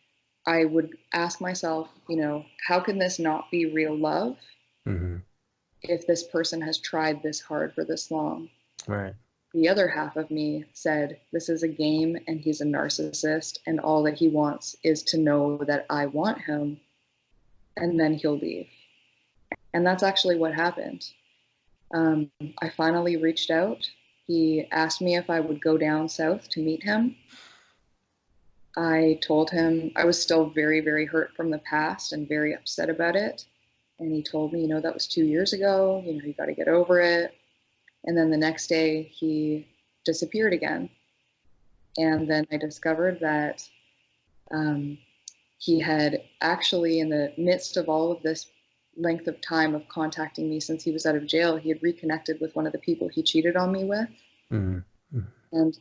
Speaker 3: I would ask myself, how can this not be real love if this person has tried this hard for this long?
Speaker 1: Right.
Speaker 3: The other half of me said, this is a game and he's a narcissist, and all that he wants is to know that I want him, and then he'll leave. And that's actually what happened. I finally reached out. He asked me if I would go down south to meet him. I told him I was still very, very hurt from the past and very upset about it. And he told me, that was 2 years ago, you got to get over it. And then the next day he disappeared again. And then I discovered that he had actually, in the midst of all of this length of time of contacting me since he was out of jail, he had reconnected with one of the people he cheated on me with. And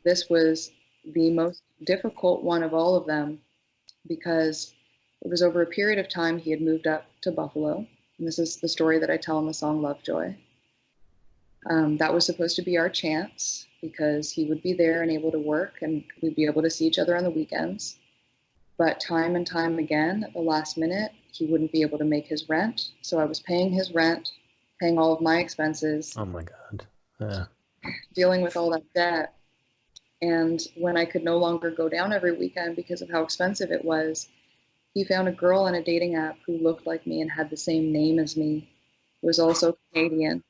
Speaker 3: this was the most difficult one of all of them, because it was over a period of time he had moved up to Buffalo. And this is the story that I tell in the song Lovejoy. That was supposed to be our chance, because he would be there and able to work, and we'd be able to see each other on the weekends. But time and time again, at the last minute, he wouldn't be able to make his rent. So I was paying his rent, paying all of my expenses.
Speaker 1: Oh my God. Yeah.
Speaker 3: Dealing with all that debt. And when I could no longer go down every weekend because of how expensive it was, he found a girl on a dating app who looked like me and had the same name as me, who was also Canadian.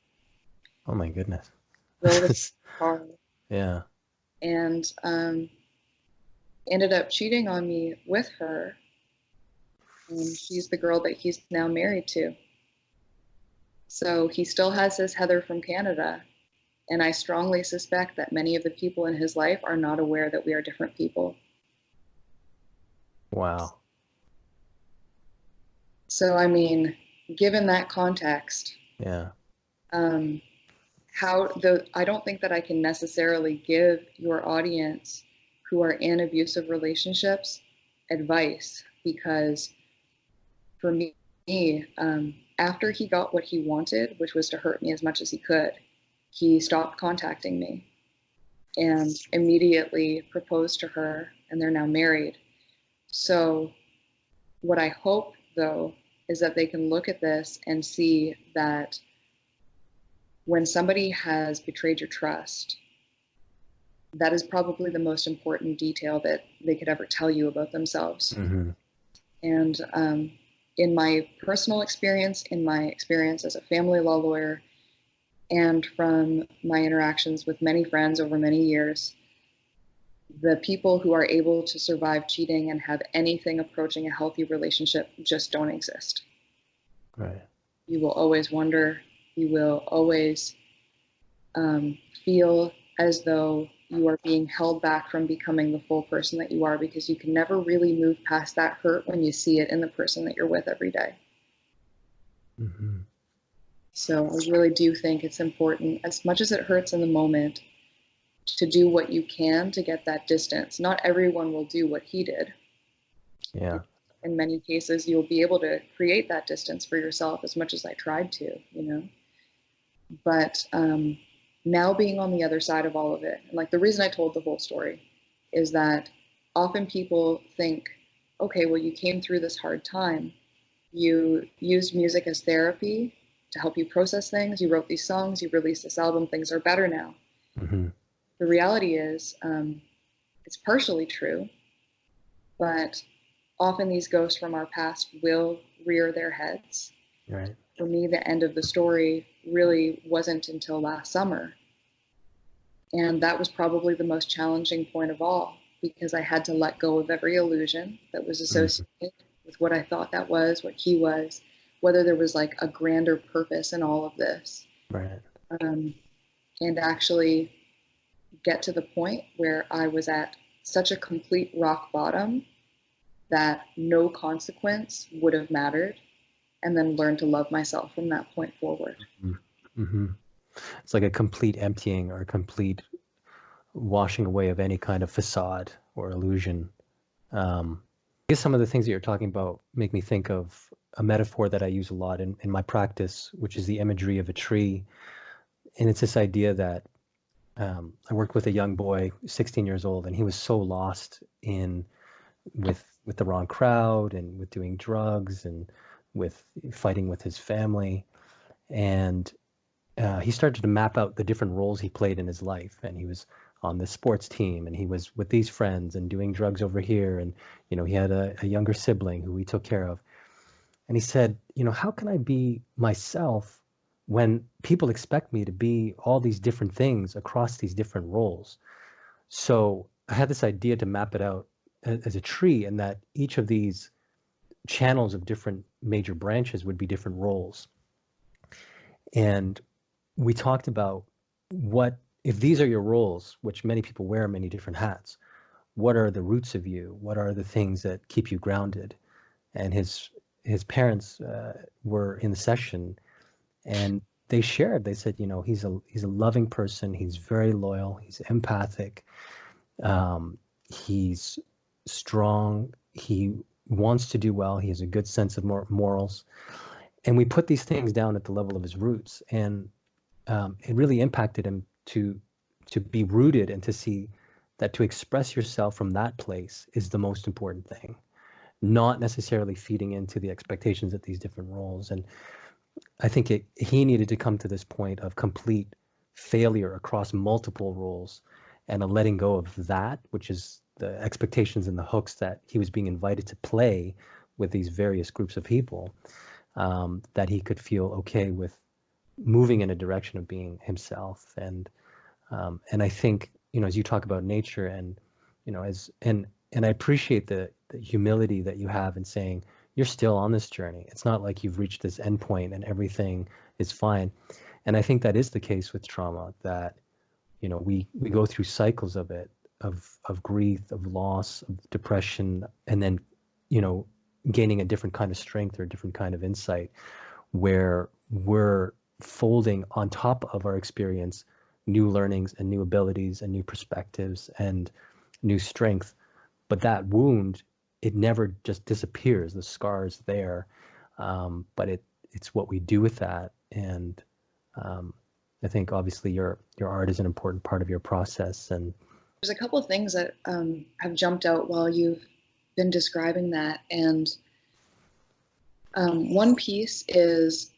Speaker 1: Oh my goodness.
Speaker 3: Drove a car.
Speaker 1: Yeah.
Speaker 3: And ended up cheating on me with her. And she's the girl that he's now married to. So he still has his Heather from Canada. And I strongly suspect that many of the people in his life are not aware that we are different people.
Speaker 1: Wow.
Speaker 3: So, I mean, given that context,
Speaker 1: Yeah.
Speaker 3: I don't think that I can necessarily give your audience who are in abusive relationships advice, because for me, after he got what he wanted, which was to hurt me as much as he could, he stopped contacting me and immediately proposed to her, and they're now married. So what I hope, though, is that they can look at this and see that when somebody has betrayed your trust, that is probably the most important detail that they could ever tell you about themselves. And in my personal experience, in my experience as a family law lawyer, and from my interactions with many friends over many years, the people who are able to survive cheating and have anything approaching a healthy relationship just don't exist.
Speaker 1: Right.
Speaker 3: You will always wonder, you will always feel as though you are being held back from becoming the full person that you are, because you can never really move past that hurt when you see it in the person that you're with every day. So I really do think it's important, as much as it hurts in the moment, to do what you can to get that distance. Not everyone will do what he did.
Speaker 1: Yeah.
Speaker 3: In many cases, you'll be able to create that distance for yourself, as much as I tried to, But now being on the other side of all of it, and the reason I told the whole story is that often people think, okay, well, you came through this hard time. You used music as therapy to help you process things. You wrote these songs, you released this album, things are better now. The reality is, it's partially true, but often these ghosts from our past will rear their heads.
Speaker 1: Right.
Speaker 3: For me, the end of the story really wasn't until last summer. And that was probably the most challenging point of all, because I had to let go of every illusion that was
Speaker 1: Mm.
Speaker 3: associated with what I thought that was, what he was, whether there was like a grander purpose in all of this.
Speaker 1: Right.
Speaker 3: Um, and actually get to the point where I was at such a complete rock bottom that no consequence would have mattered, and then learn to love myself from that point forward.
Speaker 1: Mm-hmm. It's like a complete emptying or a complete washing away of any kind of facade or illusion. I guess some of the things that you're talking about make me think of a metaphor that I use a lot in my practice, which is the imagery of a tree. And it's this idea that I worked with a young boy, 16 years old, and he was so lost in with the wrong crowd and with doing drugs and with fighting with his family. And he started to map out the different roles he played in his life. And he was on the sports team, and he was with these friends and doing drugs over here. And, he had a younger sibling who he took care of. And he said, how can I be myself when people expect me to be all these different things across these different roles? So I had this idea to map it out as a tree, and that each of these channels of different major branches would be different roles. And we talked about what, if these are your roles, which many people wear many different hats, what are the roots of you? What are the things that keep you grounded? And his parents were in the session, and they shared. They said, he's a loving person. He's very loyal. He's empathic. He's strong. He wants to do well. He has a good sense of morals. And we put these things down at the level of his roots, and it really impacted him to be rooted and to see that to express yourself from that place is the most important thing, not necessarily feeding into the expectations of these different roles. And I think he needed to come to this point of complete failure across multiple roles and a letting go of that, which is the expectations and the hooks that he was being invited to play with these various groups of people, that he could feel okay with moving in a direction of being himself. And I think, as you talk about nature, and and I appreciate the humility that you have in saying you're still on this journey. It's not like you've reached this endpoint and everything is fine. And I think that is the case with trauma, that we go through cycles of it, of grief, of loss, of depression, and then gaining a different kind of strength or a different kind of insight, where we're folding on top of our experience new learnings and new abilities and new perspectives and new strength. But that wound, it never just disappears. The scar is there, but it's what we do with that. And I think obviously your art is an important part of your process. And
Speaker 3: there's a couple of things that have jumped out while you've been describing that. And one piece is,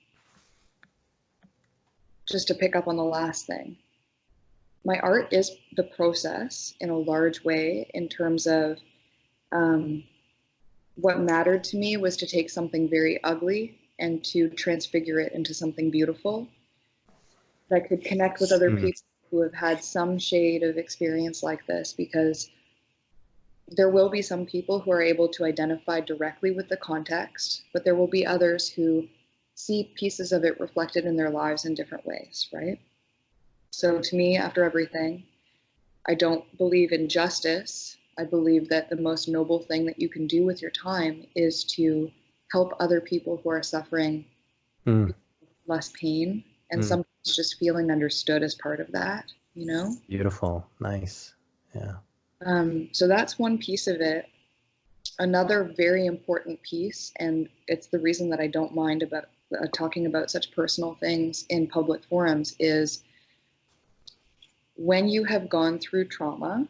Speaker 3: just to pick up on the last thing, my art is the process in a large way, in terms of what mattered to me was to take something very ugly and to transfigure it into something beautiful that could connect with other people who have had some shade of experience like this, because there will be some people who are able to identify directly with the context, but there will be others who see pieces of it reflected in their lives in different ways, right? So to me, after everything, I don't believe in justice. I believe that the most noble thing that you can do with your time is to help other people who are suffering less pain, and sometimes just feeling understood as part of that,
Speaker 1: Beautiful. Nice. Yeah.
Speaker 3: So that's one piece of it. Another very important piece, and it's the reason that I don't mind about talking about such personal things in public forums, is when you have gone through trauma,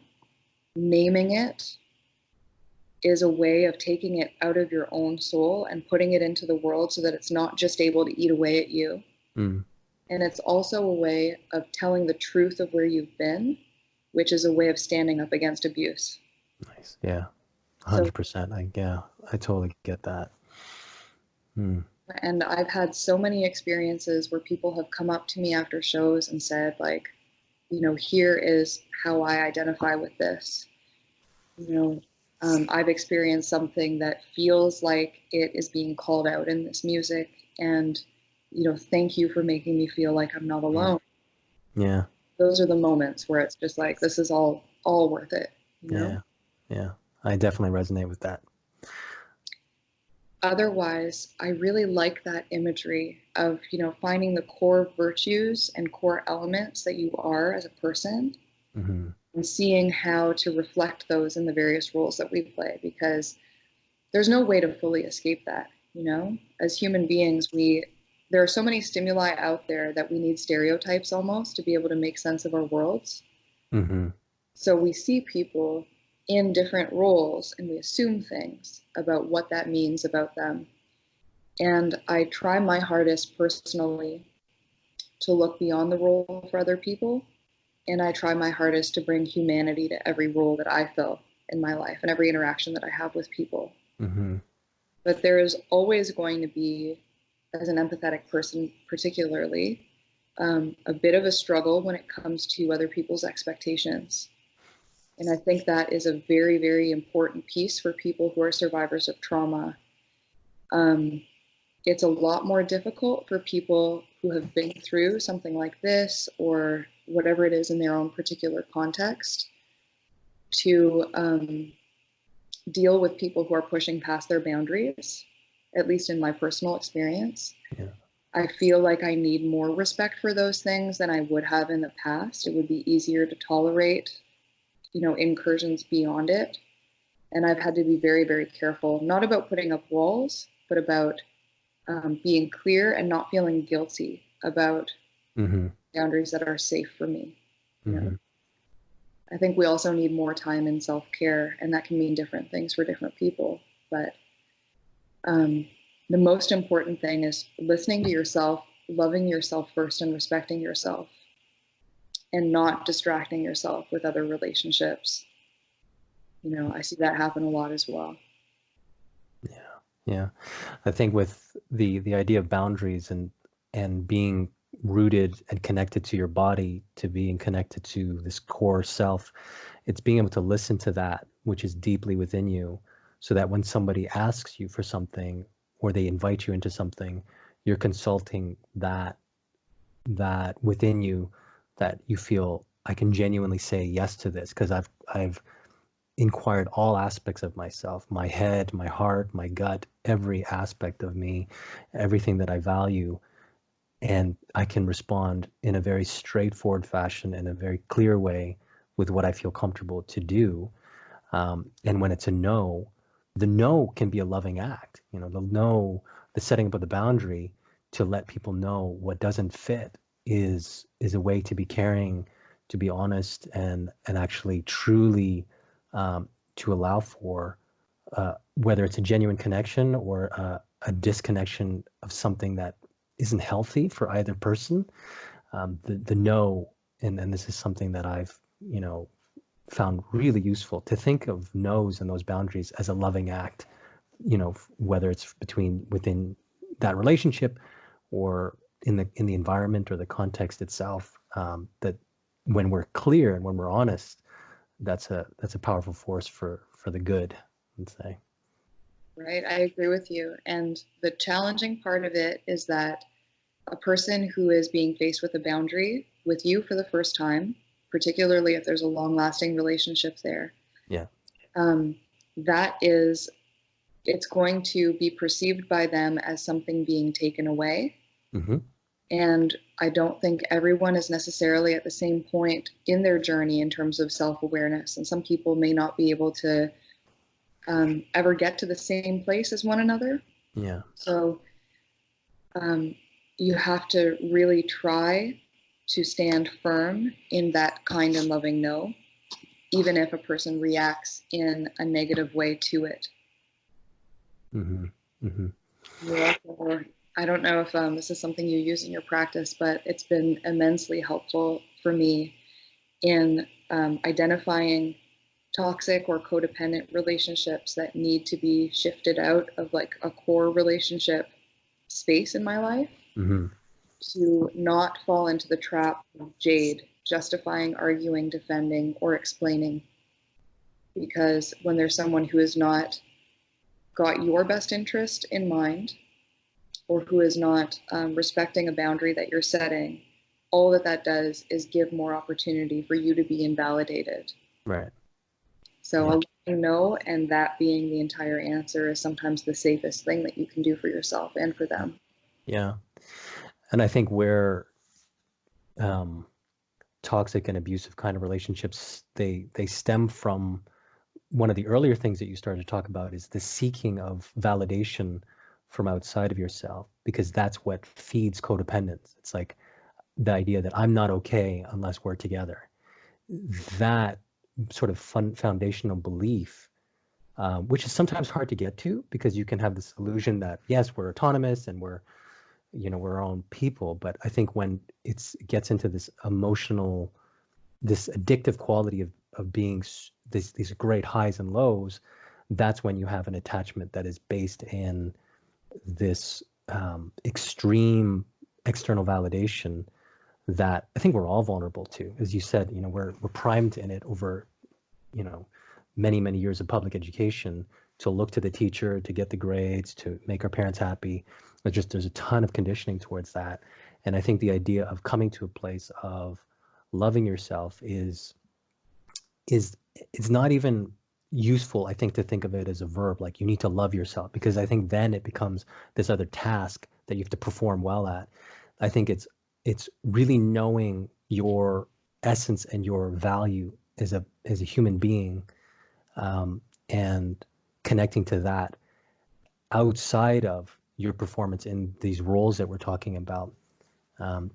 Speaker 3: naming it is a way of taking it out of your own soul and putting it into the world so that it's not just able to eat away at you. And it's also a way of telling the truth of where you've been, which is a way of standing up against abuse.
Speaker 1: Nice. Yeah. 100%. I totally get that.
Speaker 3: And I've had so many experiences where people have come up to me after shows and said, like, here is how I identify with this. You know, I've experienced something that feels like it is being called out in this music, and thank you for making me feel like I'm not
Speaker 1: Mm.
Speaker 3: alone.
Speaker 1: Yeah.
Speaker 3: Those are the moments where it's just like, this is all worth it,
Speaker 1: Yeah. Yeah. I definitely resonate with that.
Speaker 3: Otherwise, I really like that imagery of, finding the core virtues and core elements that you are as a person
Speaker 1: Mm-hmm.
Speaker 3: and seeing how to reflect those in the various roles that we play, because there's no way to fully escape that. As human beings, there are so many stimuli out there that we need stereotypes almost to be able to make sense of our worlds.
Speaker 1: Mm-hmm.
Speaker 3: So we see people in different roles and we assume things about what that means about them. And I try my hardest personally to look beyond the role for other people. And I try my hardest to bring humanity to every role that I fill in my life and every interaction that I have with people.
Speaker 1: Mm-hmm.
Speaker 3: But there is always going to be, as an empathetic person particularly, a bit of a struggle when it comes to other people's expectations. And I think that is a very, very important piece for people who are survivors of trauma. Um, it's a lot more difficult for people who have been through something like this or whatever it is in their own particular context to deal with people who are pushing past their boundaries, at least in my personal experience.
Speaker 1: Yeah.
Speaker 3: I feel like I need more respect for those things than I would have in the past. It would be easier to tolerate, incursions beyond it. And I've had to be very, very careful, not about putting up walls, but about being clear and not feeling guilty about
Speaker 1: Mm-hmm.
Speaker 3: boundaries that are safe for me.
Speaker 1: Mm-hmm.
Speaker 3: I think we also need more time in self-care, and that can mean different things for different people. But the most important thing is listening to yourself, loving yourself first, and respecting yourself, and not distracting yourself with other relationships. I see that happen a lot as well.
Speaker 1: Yeah. Yeah. I think with the idea of boundaries and being rooted and connected to your body, to being connected to this core self, it's being able to listen to that which is deeply within you, so that when somebody asks you for something or they invite you into something, you're consulting that within you, that you feel I can genuinely say yes to this because I've inquired all aspects of myself, my head, my heart, my gut, every aspect of me, everything that I value, and I can respond in a very straightforward fashion, in a very clear way, with what I feel comfortable to do. And when it's a no, the no can be a loving act. The no, the setting up of the boundary to let people know what doesn't fit is a way to be caring, to be honest, and actually truly to allow for whether it's a genuine connection or a disconnection of something that isn't healthy for either person. The no, and this is something that I've found really useful, to think of no's and those boundaries as a loving act, whether it's within that relationship or in the environment or the context itself. That when we're clear and when we're honest, that's a powerful force for the good, I'd say.
Speaker 3: Right? I agree with you. And the challenging part of it is that a person who is being faced with a boundary with you for the first time, particularly if there's a long lasting relationship there,
Speaker 1: Yeah.
Speaker 3: um, that is, it's going to be perceived by them as something being taken away.
Speaker 1: Mm-hmm.
Speaker 3: And I don't think everyone is necessarily at the same point in their journey in terms of self awareness. And some people may not be able to ever get to the same place as one another.
Speaker 1: Yeah.
Speaker 3: So you have to really try to stand firm in that kind and loving no, even if a person reacts in a negative way to it.
Speaker 1: Mm-hmm. Mm-hmm.
Speaker 3: Also, I don't know if this is something you use in your practice, but it's been immensely helpful for me in identifying toxic or codependent relationships that need to be shifted out of like a core relationship space in my life,
Speaker 1: Mm-hmm.
Speaker 3: to not fall into the trap of jade, justifying, arguing, defending, or explaining. Because when there's someone who has not got your best interest in mind, or who is not respecting a boundary that you're setting, all that that does is give more opportunity for you to be invalidated.
Speaker 1: Right.
Speaker 3: So
Speaker 1: Yeah.
Speaker 3: a no, and that being the entire answer, is sometimes the safest thing that you can do for yourself and for them.
Speaker 1: Yeah. And I think where toxic and abusive kind of relationships, they stem from one of the earlier things that you started to talk about is the seeking of validation from outside of yourself, because that's what feeds codependence. It's like the idea that I'm not okay unless we're together. That sort of foundational belief, which is sometimes hard to get to because you can have this illusion that yes, we're autonomous and we're our own people. But I think when it gets into this emotional, this addictive quality of being these great highs and lows, that's when you have an attachment that is based in this extreme external validation that I think we're all vulnerable to. As you said, we're primed in it over, many, many years of public education to look to the teacher, to get the grades, to make our parents happy. There's a ton of conditioning towards that. And I think the idea of coming to a place of loving yourself is it's not even useful, I think, to think of it as a verb, like you need to love yourself, because I think then it becomes this other task that you have to perform well at. I think it's really knowing your essence and your value as a human being, and connecting to that outside of your performance in these roles that we're talking about.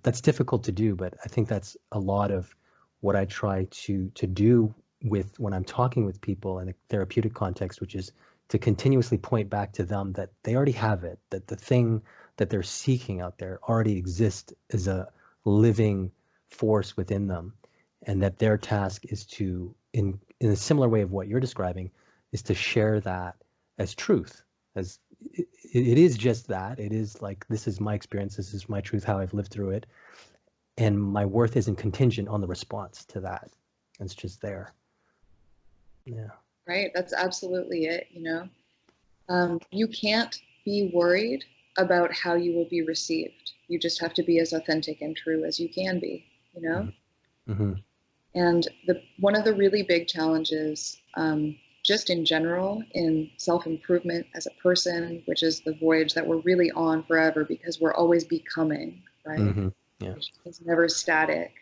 Speaker 1: That's difficult to do, but I think that's a lot of what I try to do with when I'm talking with people in a therapeutic context, which is to continuously point back to them that they already have it, that the thing that they're seeking out there already exists as a living force within them, and that their task is to, in a similar way of what you're describing, is to share that as truth, as it is just that. It is like, this is my experience, this is my truth, how I've lived through it, and my worth isn't contingent on the response to that. It's just there. Yeah.
Speaker 3: Right? That's absolutely it. You can't be worried about how you will be received. You just have to be as authentic and true as you can be,
Speaker 1: Mm-hmm. Mm-hmm.
Speaker 3: And one of the really big challenges, just in general, in self-improvement as a person, which is the voyage that we're really on forever because we're always becoming, right?
Speaker 1: Mm-hmm. Yeah.
Speaker 3: It's never static,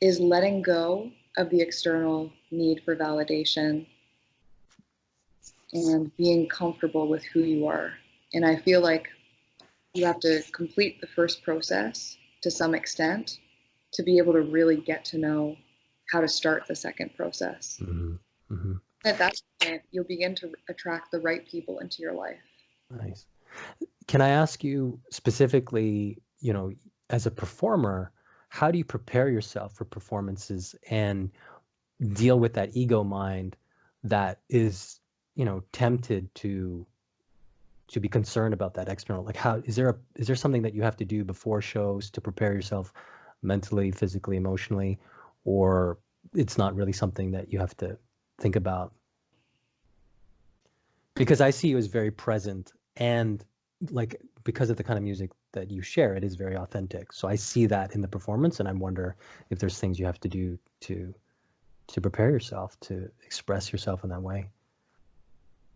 Speaker 3: is letting go of the external need for validation and being comfortable with who you are. And I feel like you have to complete the first process to some extent to be able to really get to know how to start the second process.
Speaker 1: Mm-hmm. Mm-hmm.
Speaker 3: At that point, you'll begin to attract the right people into your life.
Speaker 1: Nice. Can I ask you specifically, as a performer, how do you prepare yourself for performances and deal with that ego mind that is, tempted to be concerned about that external? Like, how is there something that you have to do before shows to prepare yourself mentally, physically, emotionally, or it's not really something that you have to think about? Because I see you as very present, and like, because of the kind of music that you share, it is very authentic. So I see that in the performance, and I wonder if there's things you have to do to prepare yourself to express yourself in that way.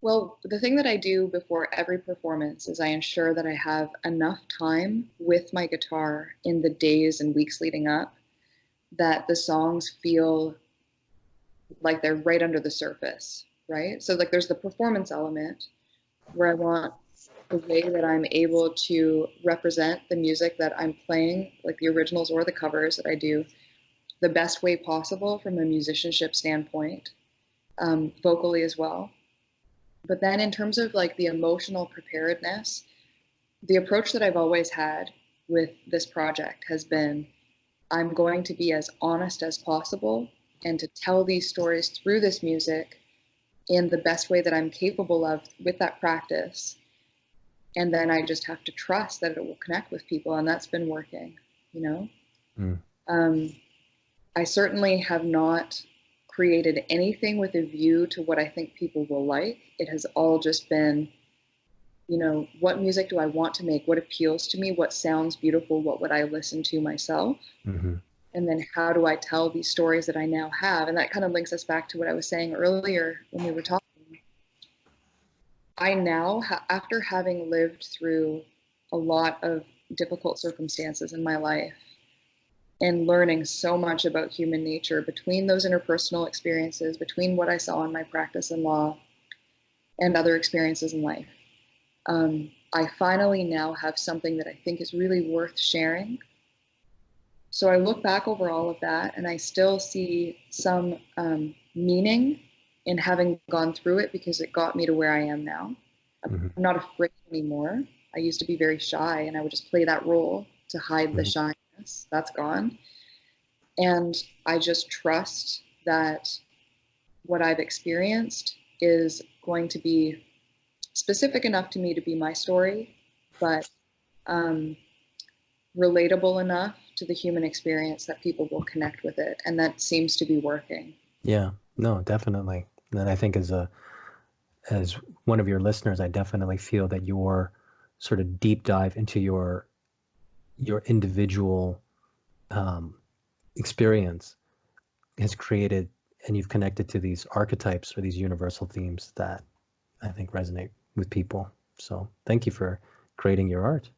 Speaker 3: Well, the thing that I do before every performance is I ensure that I have enough time with my guitar in the days and weeks leading up that the songs feel like they're right under the surface, right? So like there's the performance element where I want the way that I'm able to represent the music that I'm playing, like the originals or the covers that I do, the best way possible from a musicianship standpoint, vocally as well. But then in terms of like the emotional preparedness, the approach that I've always had with this project has been, I'm going to be as honest as possible and to tell these stories through this music in the best way that I'm capable of with that practice. And then I just have to trust that it will connect with people, and that's been working, you know.
Speaker 1: Mm.
Speaker 3: I certainly have not created anything with a view to what I think people will like. It has all just been, you know, what music do I want to make? What appeals to me? What sounds beautiful? What would I listen to myself?
Speaker 1: Mm-hmm.
Speaker 3: And then how do I tell these stories that I now have? And that kind of links us back to what I was saying earlier when we were talking. I now, after having lived through a lot of difficult circumstances in my life and learning so much about human nature between those interpersonal experiences, between what I saw in my practice in law and other experiences in life, I finally now have something that I think is really worth sharing. So I look back over all of that and I still see some meaning in having gone through it because it got me to where I am now. I'm not afraid anymore. I used to be very shy and I would just play that role to hide the shyness. That's gone. And I just trust that what I've experienced is going to be specific enough to me to be my story, but relatable enough to the human experience that people will connect with it. And that seems to be working.
Speaker 1: Yeah, no, definitely. And I think as one of your listeners, I definitely feel that your sort of deep dive into your individual experience has created, and you've connected to these archetypes or these universal themes that I think resonate with people. So thank you for creating your art.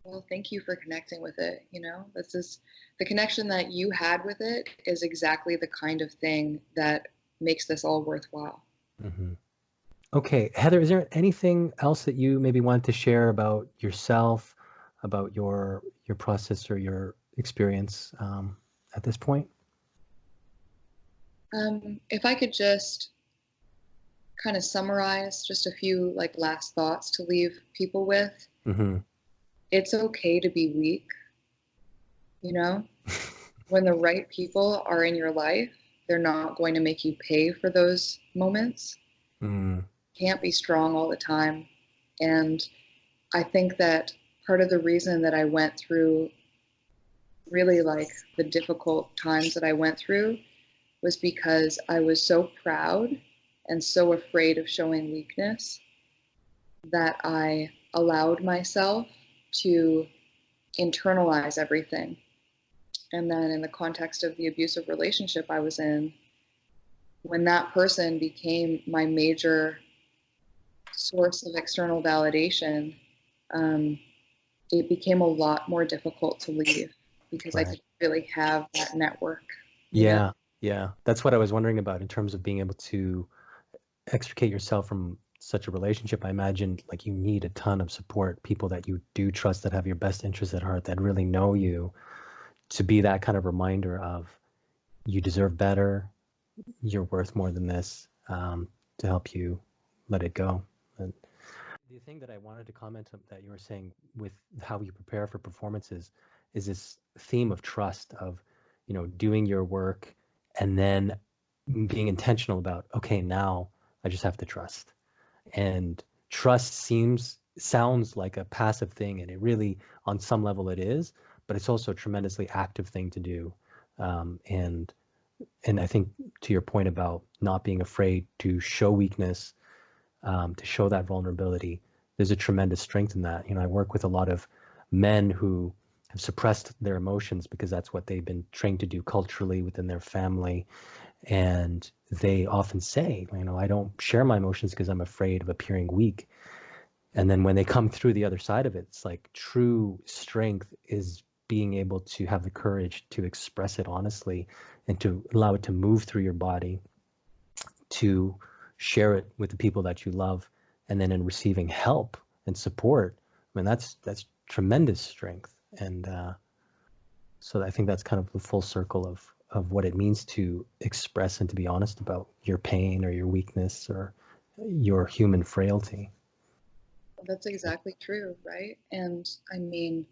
Speaker 3: Well, thank you for connecting with it. You know, this is the connection that you had with it is exactly the kind of thing that makes this all worthwhile.
Speaker 1: Mm-hmm. Okay, Heather, is there anything else that you maybe want to share about yourself, about your process or your experience at this point?
Speaker 3: If I could just kind of summarize just a few like last thoughts to leave people with.
Speaker 1: Mm-hmm.
Speaker 3: It's okay to be weak, you know? When the right people are in your life, they're not going to make you pay for those moments.
Speaker 1: Mm.
Speaker 3: Can't be strong all the time. And I think that part of the reason that I went through really like the difficult times that I went through was because I was so proud and so afraid of showing weakness that I allowed myself to internalize everything. And then, in the context of the abusive relationship I was in, when that person became my major source of external validation, it became a lot more difficult to leave because I
Speaker 1: Right.
Speaker 3: didn't really have that network.
Speaker 1: Yeah, yeah. That's what I was wondering about in terms of being able to extricate yourself from such a relationship. I imagine like you need a ton of support, people that you do trust, that have your best interests at heart, that really know you, to be that kind of reminder of you deserve better, you're worth more than this, to help you let it go. And the thing that I wanted to comment on that you were saying with how you prepare for performances is this theme of trust, of, you know, doing your work and then being intentional about, okay, now I just have to trust. And trust sounds like a passive thing, and it really, on some level, it is, but it's also a tremendously active thing to do. And I think to your point about not being afraid to show weakness, to show that vulnerability, there's a tremendous strength in that. You know, I work with a lot of men who have suppressed their emotions because that's what they've been trained to do culturally within their family. And they often say, you know, I don't share my emotions because I'm afraid of appearing weak. And then when they come through the other side of it, it's like true strength is being able to have the courage to express it honestly and to allow it to move through your body, to share it with the people that you love, and then in receiving help and support. I mean, that's tremendous strength. And so I think that's kind of the full circle of what it means to express and to be honest about your pain or your weakness or your human frailty.
Speaker 3: That's exactly true, right? And I mean,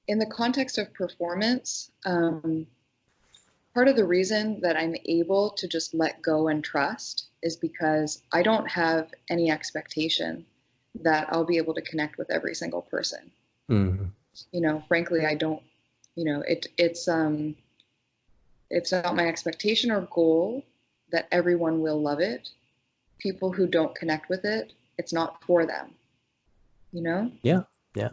Speaker 3: in the context of performance, part of the reason that I'm able to just let go and trust is because I don't have any expectation that I'll be able to connect with every single person.
Speaker 1: Mm-hmm.
Speaker 3: You know, frankly, I don't, you know, it's not my expectation or goal that everyone will love it. People who don't connect with it, it's not for them, you know?
Speaker 1: Yeah. Yeah.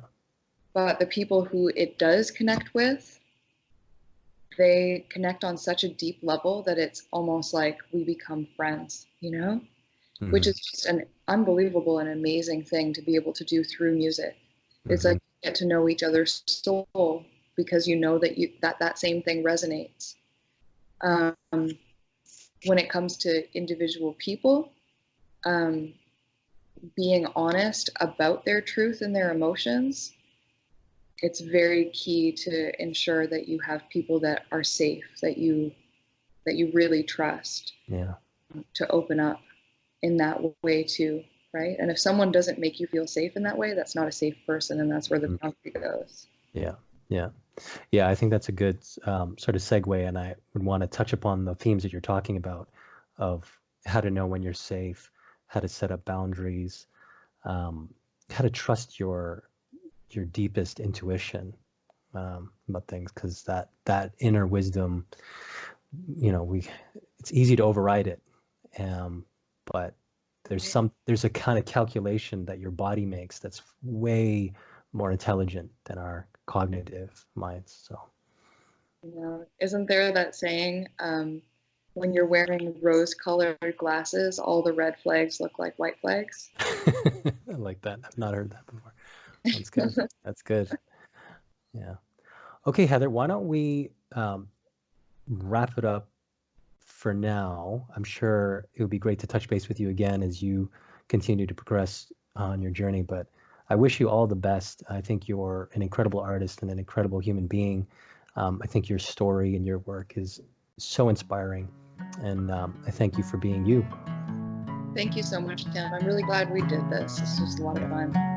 Speaker 3: But the people who it does connect with, they connect on such a deep level that it's almost like we become friends, you know? Which
Speaker 1: Mm-hmm.
Speaker 3: is just an unbelievable and amazing thing to be able to do through music. It's
Speaker 1: Mm-hmm.
Speaker 3: like you get to know each other's soul because you know that that same thing resonates. Um, when it comes to individual people, um, being honest about their truth and their emotions, it's very key to ensure that you have people that are safe, that you really trust
Speaker 1: Yeah.
Speaker 3: to open up in that way too, right? And if someone doesn't make you feel safe in that way, that's not a safe person, and that's where the
Speaker 1: Mm-hmm.
Speaker 3: boundary goes.
Speaker 1: Yeah. Yeah. Yeah. I think that's a good sort of segue. And I would want to touch upon the themes that you're talking about of how to know when you're safe, how to set up boundaries, how to trust your deepest intuition about things, because that inner wisdom, it's easy to override it, but there's a kind of calculation that your body makes that's way more intelligent than our cognitive minds. So
Speaker 3: You know, isn't there that saying, when you're wearing rose-colored glasses, all the red flags look like white flags?
Speaker 1: I like that. I've not heard that before. That's good. That's good. Yeah. Okay, Heather, why don't we wrap it up for now? I'm sure it would be great to touch base with you again as you continue to progress on your journey, but I wish you all the best. I think you're an incredible artist and an incredible human being. I think your story and your work is so inspiring, and I thank you for being you.
Speaker 3: Thank you so much, Tim. I'm really glad we did this. This was a lot of fun.